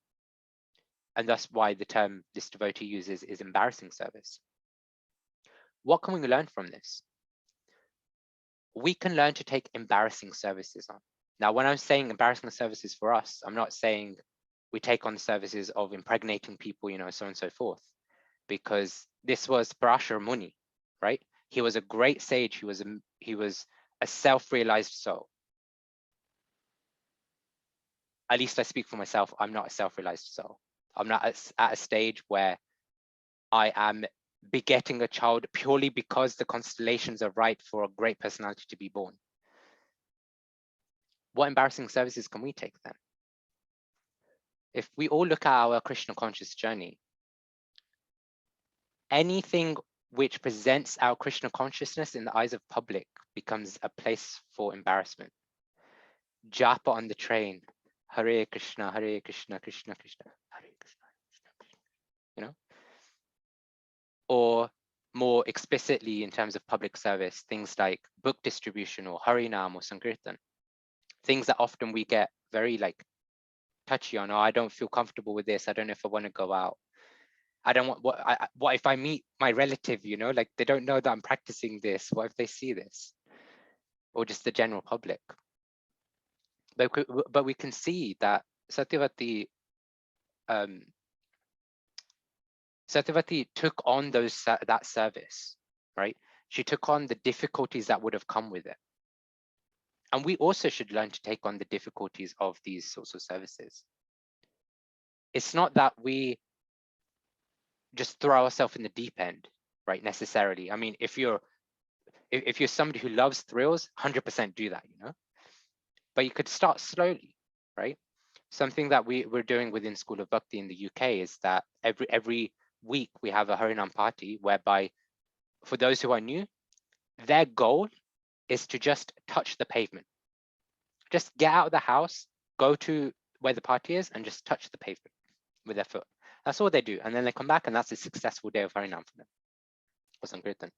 And that's why the term this devotee uses is embarrassing service. What can we learn from this? We can learn to take embarrassing services on. Now, when I'm saying embarrassing services for us, I'm not saying we take on services of impregnating people, so on and so forth, because this was Parashara Muni, right? He was a great sage. He was a self-realized soul. At least I speak for myself. I'm not a self-realized soul. I'm not at a stage where I am begetting a child purely because the constellations are right for a great personality to be born. What embarrassing services can we take then? If we all look at our Krishna conscious journey, anything which presents our Krishna consciousness in the eyes of public becomes a place for embarrassment. Japa on the train, Hare Krishna, Krishna Krishna, Hare Krishna, Krishna. Or more explicitly in terms of public service, things like book distribution or Harinam or Sankirtan, things that often we get very touchy on. Oh, I don't feel comfortable with this. I don't know if I want to go out. I don't want, what if I meet my relative, they don't know that I'm practicing this. What if they see this? Or just the general public. But we can see that Satyavati took on that service, right? She took on the difficulties that would have come with it. And we also should learn to take on the difficulties of these sorts of services. It's not that we just throw ourselves in the deep end, right, necessarily. I mean, if you're somebody who loves thrills, 100% do that, you know? But you could start slowly, right? Something that we're doing within School of Bhakti in the UK is that every week we have a Harinam party whereby, for those who are new, their goal is to just touch the pavement. Just get out of the house, go to where the party is, and just touch the pavement with their foot. That's all they do. And then they come back, and that's a successful day of Harinam for them. Or Sankirtan.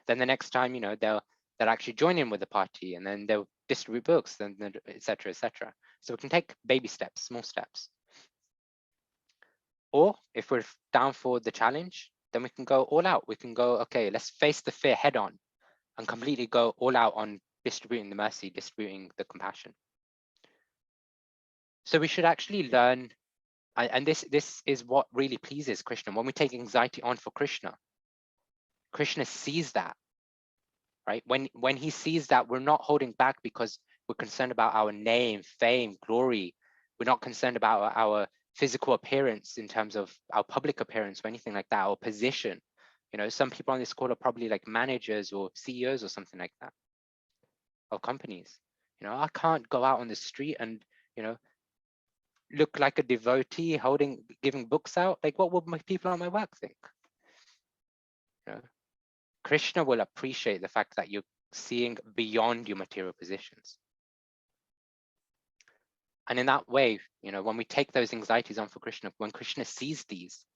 Then the next time, you know, they'll actually join in with the party, and then they'll distribute books, and etc., etc. So we can take baby steps, small steps. Or if we're down for the challenge, then we can go all out. We can go, okay, let's face the fear head on and completely go all out on distributing the mercy, distributing the compassion. So we should actually learn, and this is what really pleases Krishna. When we take anxiety on for Krishna, Krishna sees that, right? When he sees that we're not holding back because we're concerned about our name, fame, glory. We're not concerned about our physical appearance in terms of our public appearance or anything like that, or position. You know, some people on this call are probably like managers or CEOs or something like that of companies. You know, I can't go out on the street and, you know, look like a devotee giving books out. Like, what would my people on my work think? You know, Krishna will appreciate the fact that you're seeing beyond your material positions. And in that way, you know, when we take those anxieties on for Krishna, when Krishna sees these,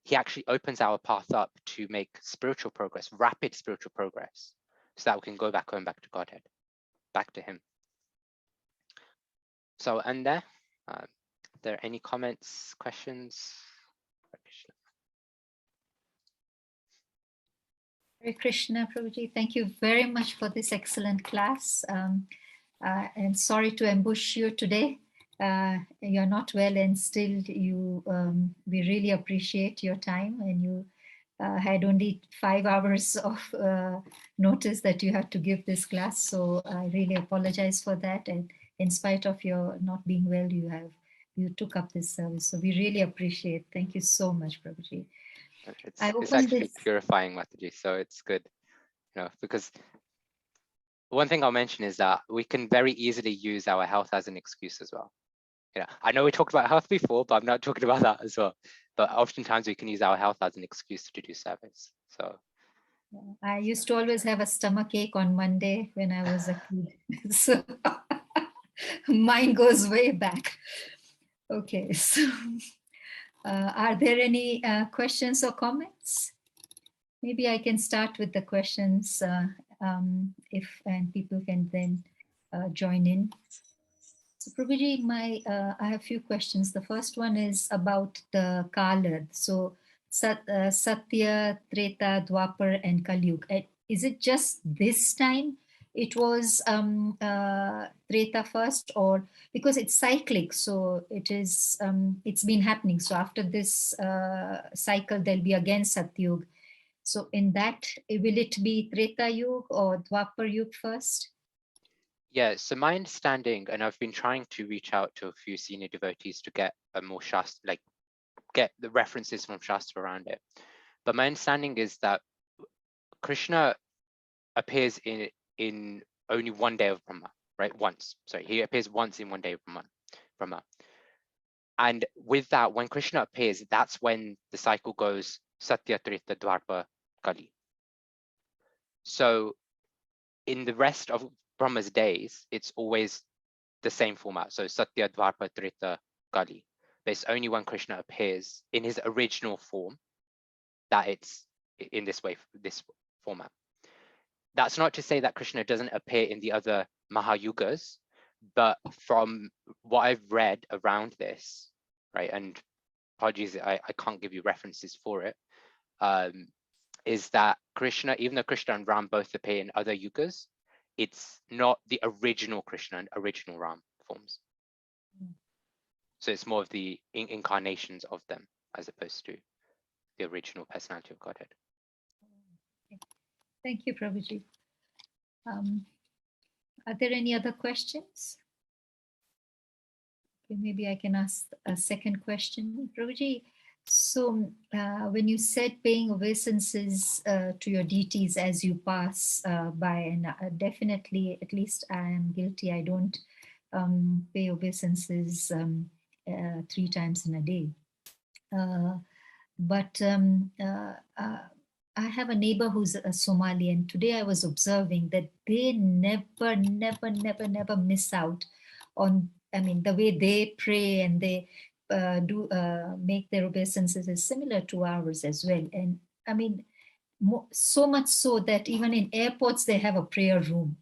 he actually opens our path up to make spiritual progress, rapid spiritual progress, so that we can go back to Godhead, back to him. So, and there any comments, questions? Hare Krishna, Prabhuji. Thank you very much for this excellent class. And sorry to ambush you today. You're not well, and still we really appreciate your time, and you had only 5 hours of notice that you had to give this class. So I really apologize for that. And in spite of your not being well, you took up this service. So we really appreciate. Thank you so much, Prabhuji. It's actually purifying, Mataji, so it's good, you know, because one thing I'll mention is that we can very easily use our health as an excuse as well. You know, I know we talked about health before, but I'm not talking about that as well. But oftentimes we can use our health as an excuse to do service. So I used to always have a stomach ache on Monday when I was a kid. So mine goes way back. Okay, so are there any questions or comments? Maybe I can start with the questions and people can then join in. So Prabhuji, I have a few questions. The first one is about the Kala. So Satya, Treta, Dwapar, and Kalyug. Is it just this time it was Treta first, or because it's cyclic, so it's been happening. So after this cycle, there'll be again Satyug. So in that, will it be Treta Yug or Dwapar Yug first? Yeah, so my understanding, and I've been trying to reach out to a few senior devotees to get a more Shastra, like get the references from Shastra around it. But my understanding is that Krishna appears in only one day of Brahma, right? Once, sorry, he appears once in one day of Brahma. And with that, when Krishna appears, that's when the cycle goes Satya, Treta, Dwapar, Kali. So in the rest of Brahma's days, it's always the same format. So Satya, Dwapar, Treta, Kali. But it's only when Krishna appears in his original form that it's in this way, this format. That's not to say that Krishna doesn't appear in the other Mahayugas, but from what I've read around this, right, and apologies, I can't give you references for it, is that Krishna, even though Krishna and Ram both appear in other yugas, it's not the original Krishna and original Ram forms. So it's more of the incarnations of them as opposed to the original personality of Godhead. Thank you, Prabhuji. Are there any other questions? Okay, maybe I can ask a second question. Prabhuji, so when you said paying obeisances to your deities as you pass by, and definitely, at least I am guilty, I don't pay obeisances 3 times in a day. But I have a neighbor who's a Somali, and today I was observing that they never miss out on, I mean, the way they pray and they make their obeisances is similar to ours as well. And I mean, so much so that even in airports, they have a prayer room.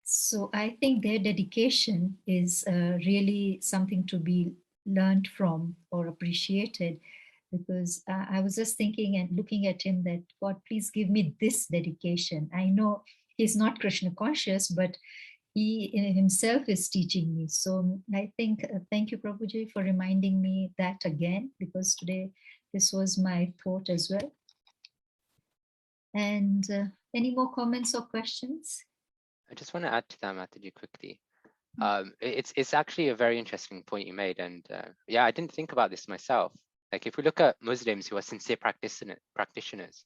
So I think their dedication is really something to be learned from or appreciated, because I was just thinking and looking at him that, God, please give me this dedication. I know he's not Krishna conscious, but he himself is teaching me. So I think, thank you, Prabhuji, for reminding me that again, because today this was my thought as well. And any more comments or questions? I just want to add to that, Mataji, quickly. It's actually a very interesting point you made. And yeah, I didn't think about this myself. Like if we look at Muslims who are sincere practitioners,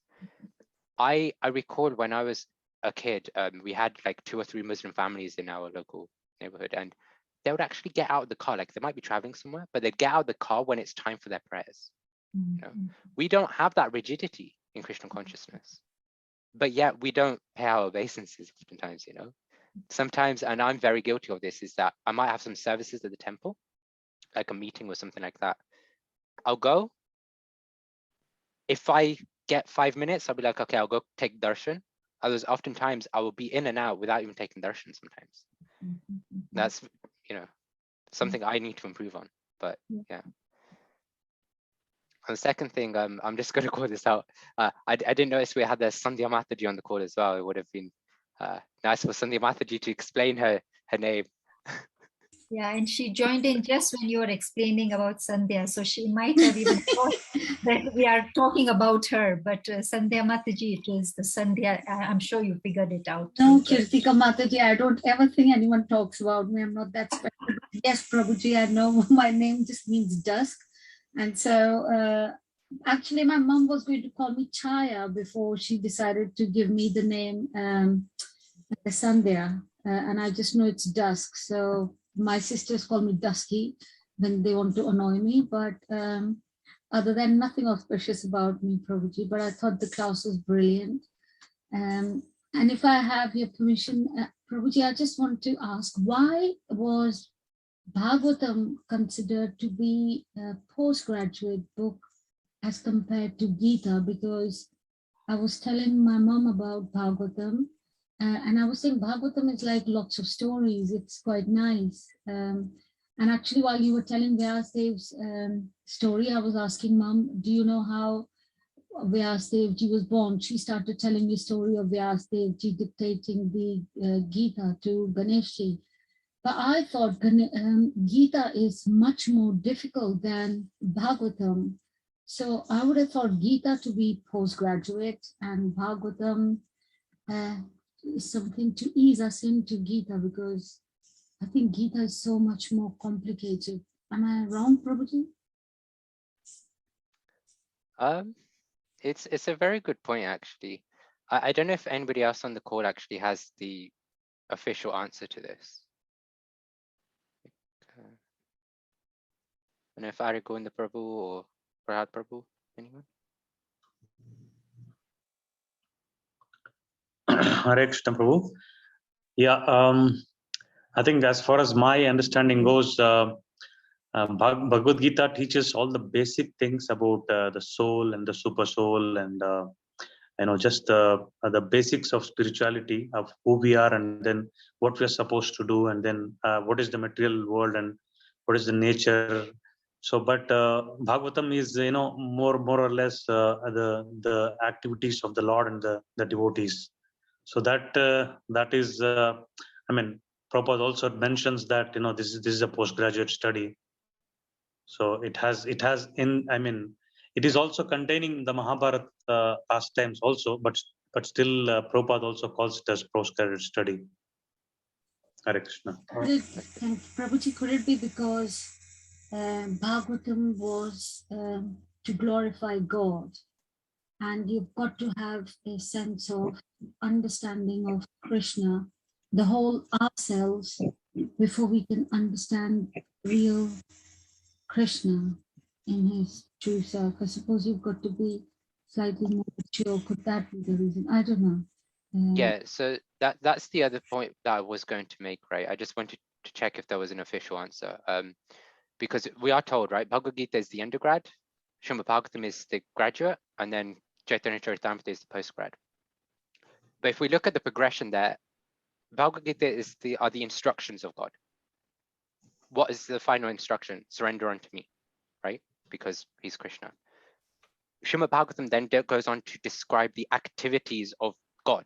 I recall when I was a kid, we had like 2 or 3 Muslim families in our local neighborhood, and they would actually get out of the car, like they might be traveling somewhere, but they'd get out of the car when it's time for their prayers. You know? We don't have that rigidity in Krishna consciousness, but yet we don't pay our obeisances oftentimes, you know. Sometimes, and I'm very guilty of this, is that I might have some services at the temple, like a meeting or something like that. I'll go. If I get 5 minutes, I'll be like, okay, I'll go take darshan. Others, oftentimes I will be in and out without even taking darshan sometimes. That's, you know, something I need to improve on, but yeah. And the second thing, I'm just going to call this out. I didn't notice we had the Sandhya Mataji on the call as well. It would have been nice for Sandhya Mataji to explain her name. Yeah, and she joined in just when you were explaining about Sandhya, so she might have even thought that we are talking about her. But Sandhya Mataji, it is the Sandhya. I'm sure you figured it out. No, Kirtika Mataji, I don't ever think anyone talks about me. I'm not that special. Yes, Prabhuji, I know my name just means dusk. And so actually my mom was going to call me Chaya before she decided to give me the name Sandhya. And I just know it's dusk. So my sisters call me Dusky when they want to annoy me. But other than nothing auspicious about me, Prabhuji, but I thought the class was brilliant. And if I have your permission, Prabhuji, I just want to ask, why was Bhagavatam considered to be a postgraduate book as compared to Gita? Because I was telling my mom about Bhagavatam, and I was saying Bhagavatam is like lots of stories. It's quite nice. And actually, while you were telling Vyasdev's story, I was asking Mom, do you know how Vyasdevji was born? She started telling me the story of Vyasdevji dictating the Gita to Ganeshji. But I thought Gita is much more difficult than Bhagavatam. So I would have thought Gita to be postgraduate and Bhagavatam is something to ease us into Gita, because I think Gita is so much more complicated. Am I wrong, Prabhuji? It's a very good point, actually. I don't know if anybody else on the call actually has the official answer to this. I don't know if Arigovinda Prabhu or Prahat Prabhu, anyone? Hare Krishna Prabhu. Yeah, I think as far as my understanding goes, Bhagavad Gita teaches all the basic things about the soul and the super soul, and you know, just the basics of spirituality, of who we are, and then what we are supposed to do, and then what is the material world and what is the nature. So, but Bhagavatam is, you know, more or less the activities of the Lord and the devotees. So that is, I mean, Prabhupada also mentions that, you know, this is a postgraduate study. So it has in, I mean, it is also containing the Mahabharata pastimes also, but still Prabhupada also calls it as postgraduate study. Hare Krishna. Prabhuji, could it be because Bhagavatam was to glorify God, and you've got to have a sense of understanding of Krishna, the whole ourselves, before we can understand real Krishna in his true self? I suppose you've got to be slightly more mature. Could that be the reason? I don't know. Yeah, so that's the other point that I was going to make, right? I just wanted to check if there was an official answer. Because we are told, right, Bhagavad Gita is the undergrad, Srimad Bhagavatam is the graduate, and then Chaitanya Charitamrita is the postgrad. But if we look at the progression there, Bhagavad Gita are the instructions of God. What is the final instruction? Surrender unto me, right? Because he's Krishna. Srimad Bhagavatam then goes on to describe the activities of God.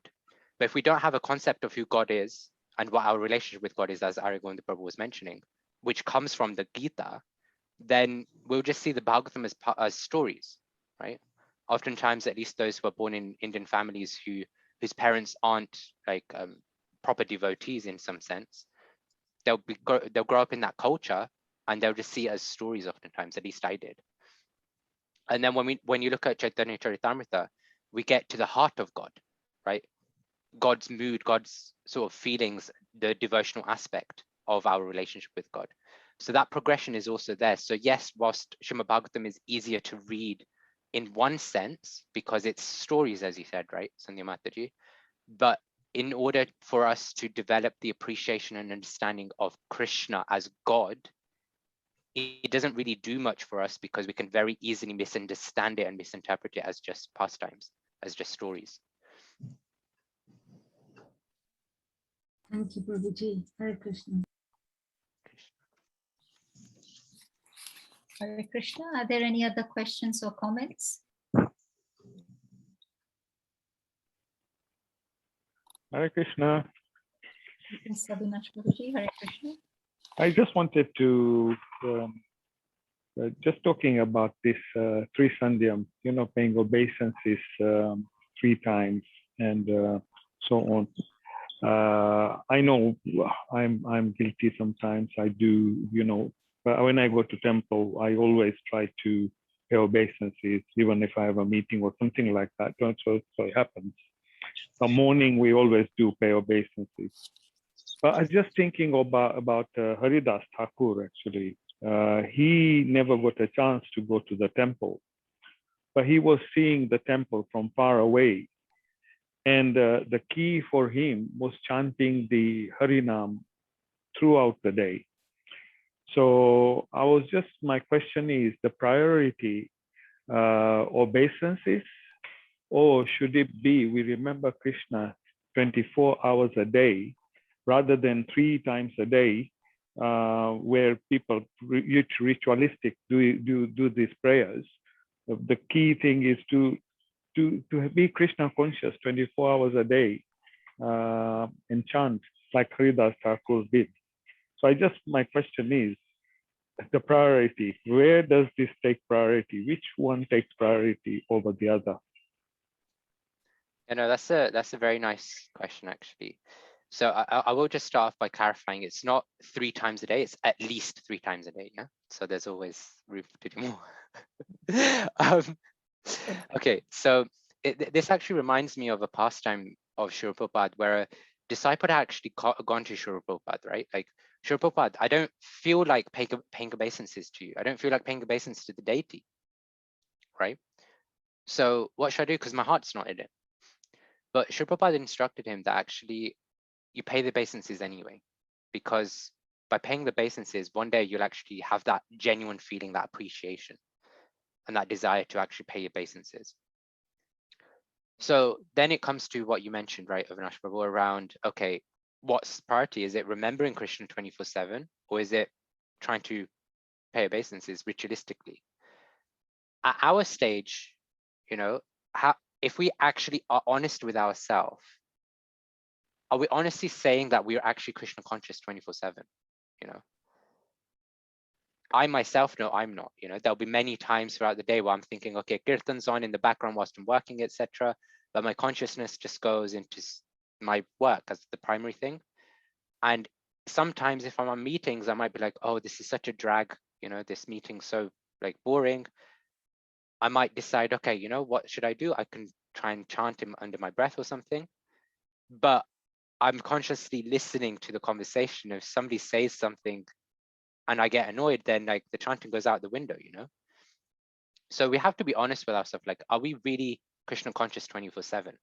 But if we don't have a concept of who God is and what our relationship with God is, as Arigovinda Prabhu was mentioning, which comes from the Gita, then we'll just see the Bhagavatam as stories, right? Oftentimes, at least those who are born in Indian families whose parents aren't like proper devotees in some sense, they'll grow up in that culture and they'll just see it as stories oftentimes, at least I did. And then when you look at Chaitanya Charitamrita, we get to the heart of God, right? God's mood, God's sort of feelings, the devotional aspect of our relationship with God. So that progression is also there. So yes, whilst Srimad Bhagavatam is easier to read in one sense, because it's stories, as you said, right, Sandhya Mataji, but in order for us to develop the appreciation and understanding of Krishna as God, it doesn't really do much for us because we can very easily misunderstand it and misinterpret it as just pastimes, as just stories. Thank you, Prabhuji. Hare Krishna. Hare Krishna. Are there any other questions or comments? Hare Krishna. Sabinash Prabhuji, Hare Krishna. I just wanted to, just talking about this three sandhyam, paying obeisances 3 times and so on. I know I'm guilty sometimes. I do, but when I go to temple, I always try to pay obeisances, even if I have a meeting or something like that. So it happens. The morning we always do pay obeisances. But I was just thinking about Haridas Thakur actually. He never got a chance to go to the temple, but he was seeing the temple from far away. And the key for him was chanting the Harinam throughout the day. So my question is the priority obeisances, or should it be we remember Krishna 24 hours a day rather than 3 times a day, where people ritualistic do these prayers? The key thing is to be Krishna conscious 24 hours a day and chant like Haridas Thakur did. So my question is the priority. Where does this take priority? Which one takes priority over the other? That's a very nice question actually. So I will just start off by clarifying it's not 3 times a day, it's at least 3 times a day, yeah? So there's always room to do more. Okay, so this actually reminds me of a pastime of Srila Prabhupada where a disciple had actually gone to Srila Prabhupada, right? Like, Srila Prabhupada, I don't feel like paying obeisances to you. I don't feel like paying obeisances to the deity, right? So what should I do? Because my heart's not in it. But Srila Prabhupada instructed him that actually you pay the obeisances anyway, because by paying the obeisances, one day you'll actually have that genuine feeling, that appreciation, and that desire to actually pay your obeisances. So then it comes to what you mentioned, right, Avinash Prabhu, around, okay, what's priority? Is it remembering Krishna 24/7, or is it trying to pay obeisances ritualistically? At our stage, if we actually are honest with ourselves, are we honestly saying that we are actually Krishna conscious 24/7? I myself know I'm not. There'll be many times throughout the day where I'm thinking, okay, kirtan's on in the background whilst I'm working, etc. But my consciousness just goes into my work as the primary thing. And sometimes if I'm on meetings, I might be like, oh, this is such a drag, this meeting's so like boring. I might decide, okay, what should I do? I can try and chant him under my breath or something. But I'm consciously listening to the conversation. If somebody says something and I get annoyed, then like the chanting goes out the window, So we have to be honest with ourselves. Like, are we really Krishna conscious 24/7?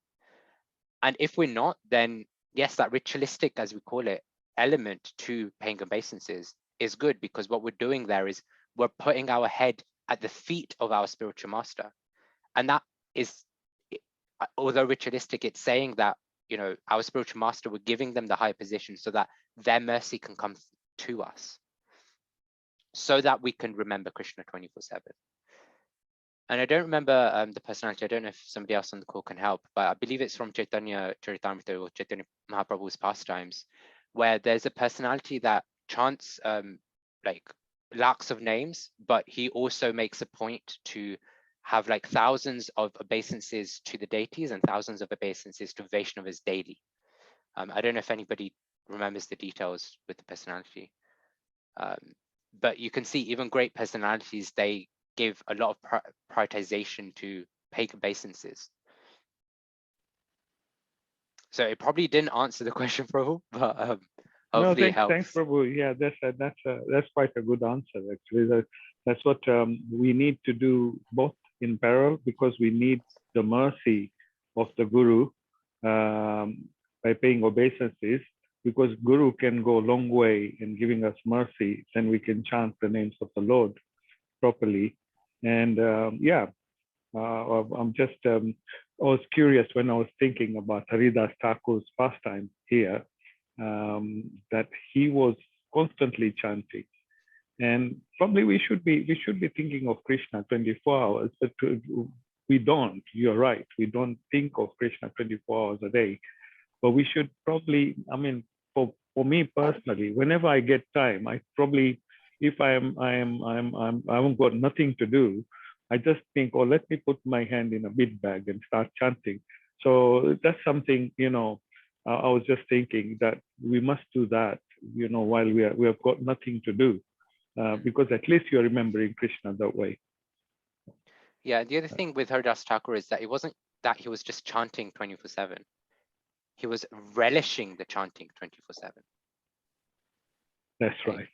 And if we're not, then yes, that ritualistic, as we call it, element to paying obeisances is good, because what we're doing there is we're putting our head at the feet of our spiritual master. And that is, although ritualistic, it's saying that, our spiritual master, we're giving them the higher position so that their mercy can come to us, so that we can remember Krishna 24/7. And I don't remember the personality. I don't know if somebody else on the call can help, but I believe it's from Chaitanya Charitamrita or Chaitanya Mahaprabhu's pastimes, where there's a personality that chants like lakhs of names, but he also makes a point to have like thousands of obeisances to the deities and thousands of obeisances to Vaishnavas daily. I don't know if anybody remembers the details with the personality, but you can see even great personalities, they give a lot of prioritization to pagan obeisances. So it probably didn't answer the question, Prabhu, but hopefully it helps. Thanks, Prabhu. Yeah, that's quite a good answer. Actually, that's what we need to do, both in parallel, because we need the mercy of the Guru by paying obeisances. Because Guru can go a long way in giving us mercy, then we can chant the names of the Lord properly. And I'm just, I was curious when I was thinking about Haridas Thakur's pastime here, that he was constantly chanting. And probably we should be thinking of Krishna 24 hours, but we don't. You're right. We don't think of Krishna 24 hours a day. But we should probably, for me personally, whenever I get time, I probably, if I haven't got nothing to do, I just think, oh, let me put my hand in a bead bag and start chanting. So that's something, I was just thinking that we must do that, while we have got nothing to do, because at least you're remembering Krishna that way. Yeah, the other thing with Haridas Thakur is that it wasn't that he was just chanting 24/7. He was relishing the chanting 24/7. That's right.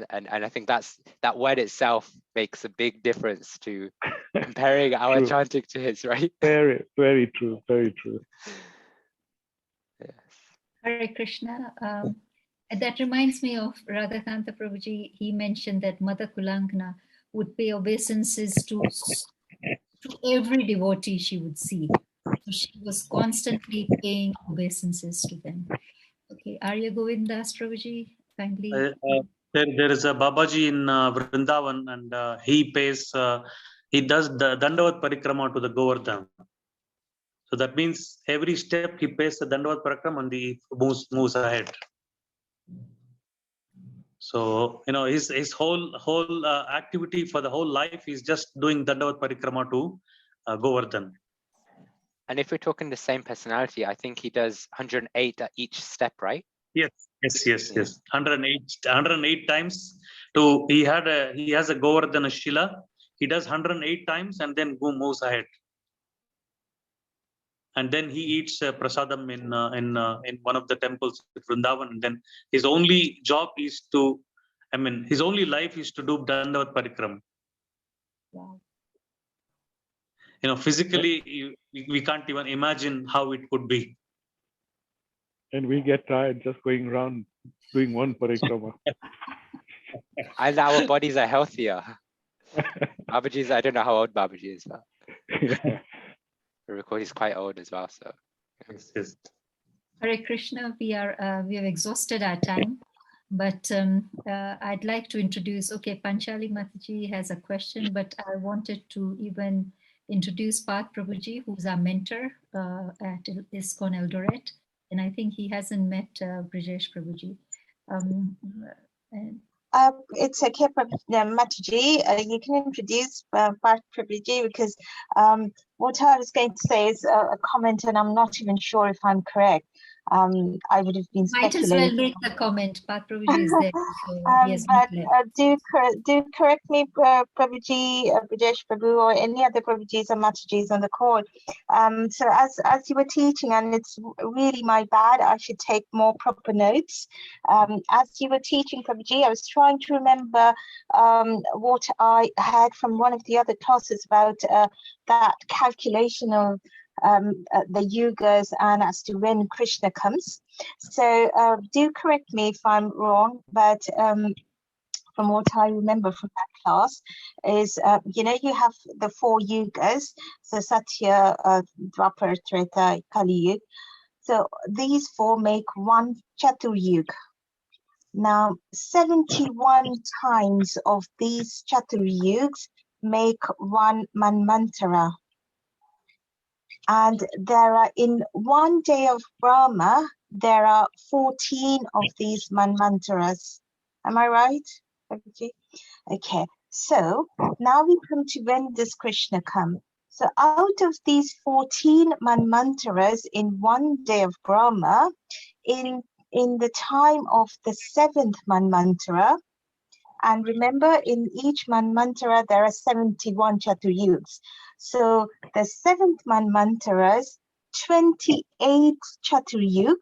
And I think that word itself makes a big difference to comparing our True. chanting to his, right? Very, very true. Very true. Yes. Hare Krishna. That reminds me of Radhakanta Prabhuji. He mentioned that Mother Kulangna would pay obeisances to every devotee she would see. So she was constantly paying obeisances to them. Okay, Arya Govindas Prabhuji, kindly. There is a Babaji in Vrindavan, and he does the Dandavat Parikrama to the Govardhan. So that means every step he pays the Dandavat Parikrama and he moves ahead. So his whole activity for the whole life is just doing Dandavat Parikrama to Govardhan. And if we're talking the same personality, I think he does 108 at each step, right? Yes. 108 times. He has a Govardhana Shila. He does 108 times and then moves ahead. And then he eats prasadam in one of the temples in Vrindavan. And then his only job is his only life is to do Dandavat Parikram. Wow. Physically, we can't even imagine how it could be. And we get tired just going around doing one parikrama. And our bodies are healthier. Babaji's, I don't know how old Babaji is, but Yeah. the record is quite old as well. So Yes. Hare Krishna, we have exhausted our time, but I'd like to introduce, Panchali Mataji has a question, but I wanted to even introduce Path Prabhuji, who's our mentor at ISKCON Eldoret. And I think he hasn't met Brijesh Prabhuji. It's okay, Mataji. You can introduce Prabhuji, because what I was going to say is a comment, and I'm not even sure if I'm correct. I would have been Might as speculating. well make the comment. Pat Prabhuji is there. So yes, But do correct me, Prabhuji, Brajesh Prabhu, or any other Prabhujis or Matajis on the call. So as you were teaching, and it's really my bad, I should take more proper notes. As you were teaching, Prabhuji, I was trying to remember what I had from one of the other classes about that calculation of the yugas and as to when Krishna comes. So do correct me if I'm wrong, but from what I remember from that class is, you have the 4 yugas, so Satya, Dwapar, Treta, Kali Yuga. So these 4 make one Chatur Now, 71 times of these Chatur Yugas make one Manvantara. And there are, in one day of Brahma, there are 14 of these Manvantaras. Am I right? Okay, so now we come to when does Krishna come? So out of these 14 Manvantaras in one day of Brahma, in the time of the 7th Manvantara, and remember, in each Manvantara, there are 71 Chatuyugas. So the 7th Manvantara's 28th Chatuyug,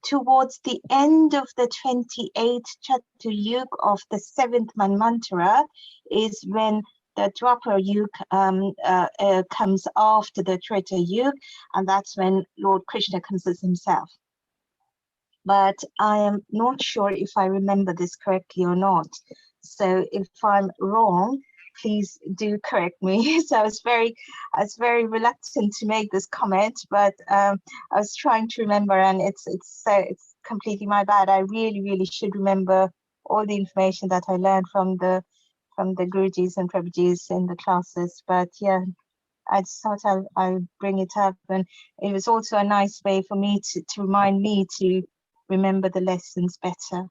towards the end of the 28th Chatuyug of the 7th Manvantara, is when the Dwapar Yuga comes after the Treta Yuga, and that's when Lord Krishna comes as himself. But I am not sure if I remember this correctly or not. So if I'm wrong, please do correct me. So I was very reluctant to make this comment, but I was trying to remember, and it's completely my bad. I really should remember all the information that I learned from the Gurujis and Prabhujis in the classes. But yeah, I just thought I'll bring it up, and it was also a nice way for me to remind me to remember the lessons better.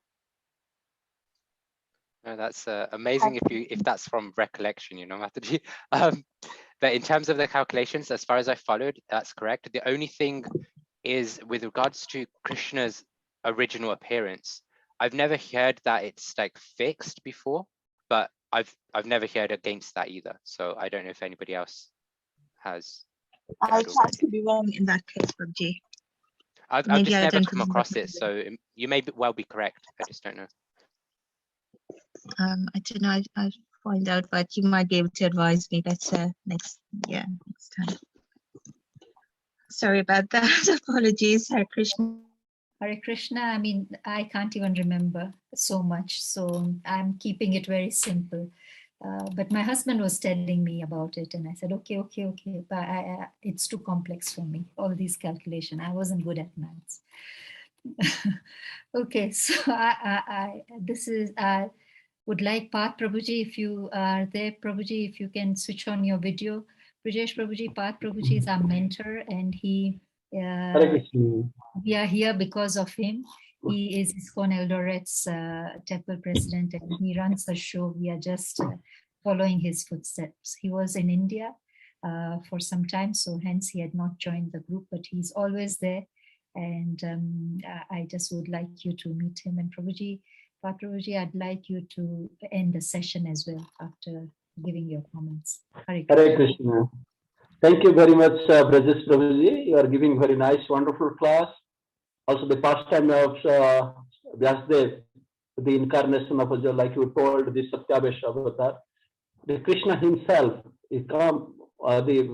No, that's amazing if that's from recollection, Mataji. But in terms of the calculations, as far as I followed, that's correct. The only thing is with regards to Krishna's original appearance, I've never heard that it's like fixed before, but I've never heard against that either. So I don't know if anybody else has. I'll try to be wrong in that case, Prabhuji. I've just never come across it, so you may well be correct. I just don't know. I don't know. I'll find out, but you might be able to advise me better next time. Sorry about that. Apologies, Hare Krishna. Hare Krishna, I mean, I can't even remember so much, so I'm keeping it very simple. But my husband was telling me about it, and I said, okay. But it's too complex for me, all these calculations. I wasn't good at maths. Okay, so I would like Path Prabhuji, if you are there, Prabhuji, if you can switch on your video. Brajesh Prabhuji, Path Prabhuji is our mentor, and we are here because of him. He is ISKCON Eldoret's temple president, and he runs the show. We are just following his footsteps. He was in India for some time, so hence he had not joined the group, but he's always there. And I just would like you to meet him. And Prabhuji, Prabhuji, I'd like you to end the session as well after giving your comments. Hare Krishna. Thank you very much, Brajesh Prabhuji. You are giving very nice, wonderful class. Also, the pastime of Vyasdev, the incarnation of, like you told, the Satyabhasha avatar. The Krishna himself is come, the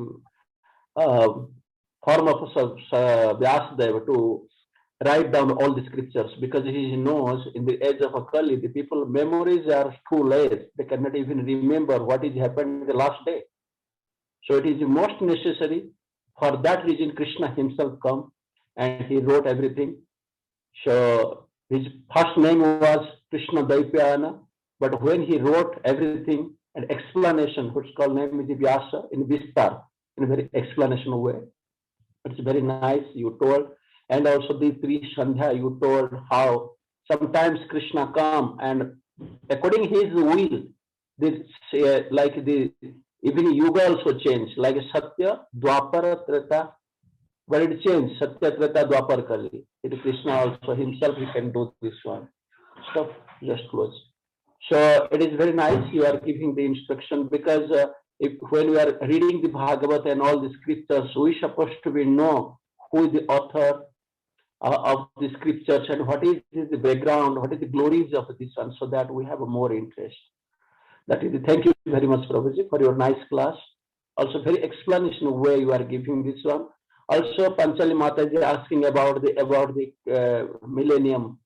form of Vyasdev to write down all the scriptures, because he knows in the age of Kali, the people memories are too late. They cannot even remember what is happened in the last day. So it is most necessary. For that reason, Krishna himself come and he wrote everything. So his first name was Krishna Daipayana, but when he wrote everything, an explanation, which is called name is Vyasa, in Vistar, in a very explanational way. It's very nice, you told. And also the three Sandhya, you told how Sometimes Krishna come and according his will, this like the even yuga also change, like Satya, Dwapara, Treta, but it changed. Satya, Treta, Dwapar, Kali. It is Krishna also himself, he can do this one. Stop, just close. So it is very nice you are giving the instruction, because when we are reading the Bhagavad and all the scriptures, we are supposed to be know who is the author of the scriptures and what is the background, what is the glories of this one, so that we have a more interest. That is, thank you very much, Prabhuji, for your nice class. Also, very explanation way you are giving this one. Also, Panchali Mataji asking about the millennium,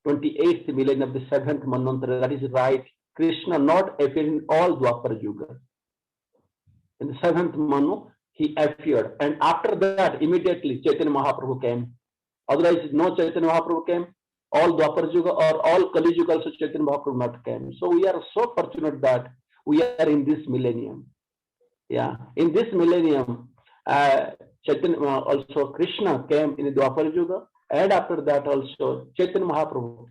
28th millennium of the 7th Manvantara. That is right. Krishna not appeared in all Dwapar Yuga. In the 7th Manu, he appeared, and after that, immediately Chaitanya Mahaprabhu came. Otherwise, no Chaitanya Mahaprabhu came. All Dwapar Yuga or all Kali Yuga also Chaitanya Mahaprabhu not came. So we are so fortunate that we are in this millennium. Yeah, in this millennium, Chaitanya also Krishna came in the Dwapar Yuga, and after that also Chaitanya Mahaprabhu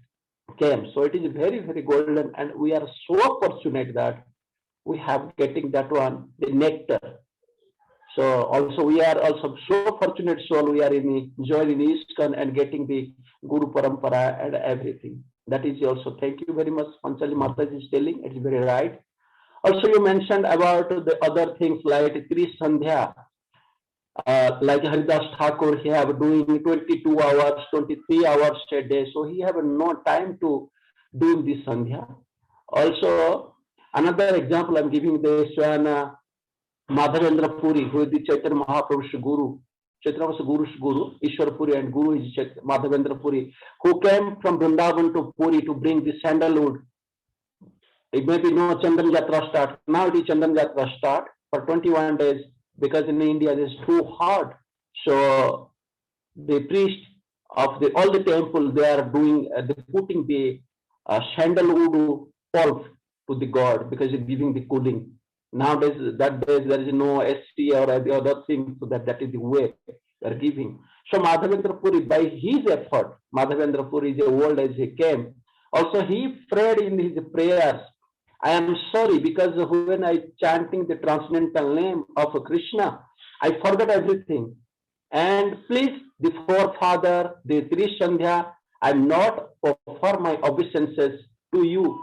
came. So it is very, very golden, and we are so fortunate that we have getting that one, the nectar. So also we are also so fortunate soul, we are joining ISKCON and getting the Guru Parampara and everything. That is also, thank you very much, Panchali Mataji is telling, it's very right. Also you mentioned about the other things like Tri Sandhya, like Haridas Thakur, he have doing 22 hours, 23 hours a day, so he have no time to do this Sandhya. Also, another example I'm giving this one, Madhavendra Puri, who is the Chaitanya Mahaprabhu's Guru, Chaitanya Guru's Guru, Ishwar Puri, and Guru is Madhavendra Puri, who came from Vrindavan to Puri to bring the sandalwood. It may be no Chandan Yatra start. Now it is Chandan Yatra start for 21 days, because in India it is too hard. So the priest of all the temple, they are doing, they putting the sandalwood pulp to the god, because it's giving the cooling. Nowadays, that days there is no ST or the other thing, so that is the way they are giving. So Madhavendra Puri, by his effort, Madhavendra Puri is old as he came. Also, he prayed in his prayers, I am sorry, because when I chanting the transcendental name of Krishna, I forgot everything. And please, the forefather, the Tri Sandhya, I am not offer my obeisances to you,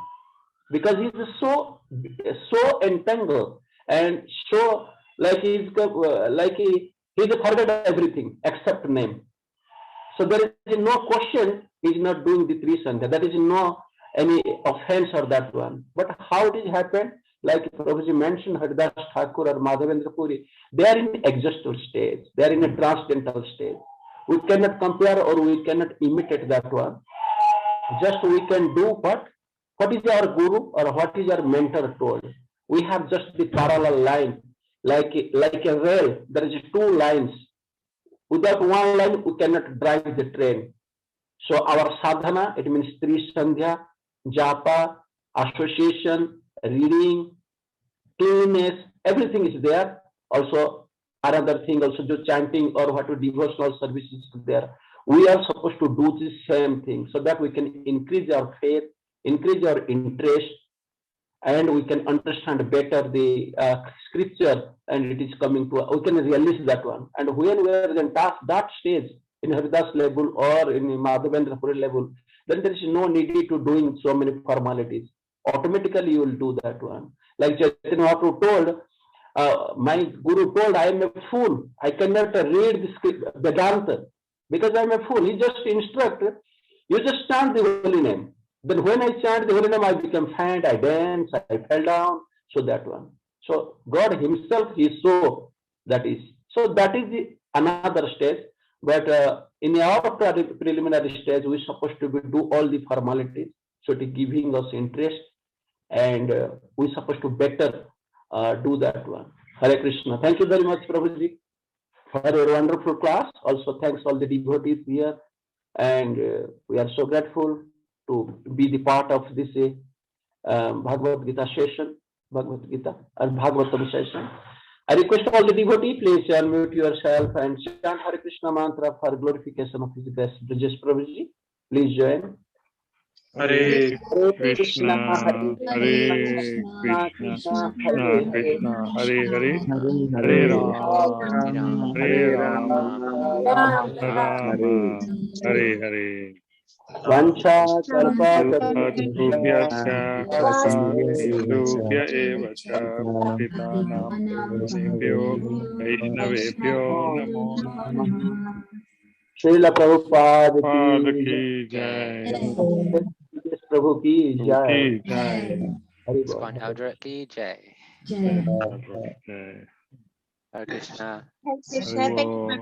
because he is so entangled and so like he forgot everything except name. So there is no question he is not doing the Tri Sandhya. There is no any offense or that one. But how did it happen? Like Prabhuji mentioned, Haridas Thakur or Madhavendra Puri, they are in exhausted stage. They are in a transcendental stage. We cannot compare or we cannot imitate that one. Just we can do what is our guru or what is our mentor told. We have just the parallel line, like a rail. There is two lines. Without one line, we cannot drive the train. So our sadhana, it means Tri Sandhya, japa, association, reading, cleanness, everything is there. Also, another thing, also the chanting or what devotional services is there. We are supposed to do the same thing, so that we can increase our faith, increase our interest, and we can understand better the scripture, and it is coming to, we can realize that one. And when we are in that stage, in Haridas level or in Madhavendra Puri level, then there is no need to doing so many formalities. Automatically you will do that one. Like Chaitanya Mahaprabhu told, my Guru told, I am a fool. I cannot read the script, Vedanta, because I am a fool. He just instructed, you just chant the holy name. Then when I chant the holy name, I become faint, I dance, I fell down. So that one. So God himself, he saw that is. So that is the another stage. But in our preliminary stage, we are supposed to do all the formalities. So it is giving us interest, and we are supposed to better do that one. Hare Krishna. Thank you very much, Prabhuji, for your wonderful class. Also, thanks all the devotees here. And we are so grateful to be the part of this Bhagavad Gita session, Bhagavad Gita and Bhagavatam session. I request all the devotees, please unmute yourself and chant Hare Krishna mantra for glorification of His grace. Prabhuji, please join. Hare Krishna, Hare Krishna, Krishna, Krishna, Hare Hare, Hare Hare Rama, Rama, Hare Rama, Rama, Hare Hare. Vancha kalpa Kalpatruvyascha kripa sindhubhya eva cha patitanam pavanebhyo Vaishnavebhyo namo namaha. Srila Prabhupada Pada ki ki jai, Prabhu ki Prabhu jai. ki jai, Hari Bol. ISKCON Eldoret ki jai. Jai. Prabhu ki jai. Hare Krishna. Krishna, Hari thank you Bol.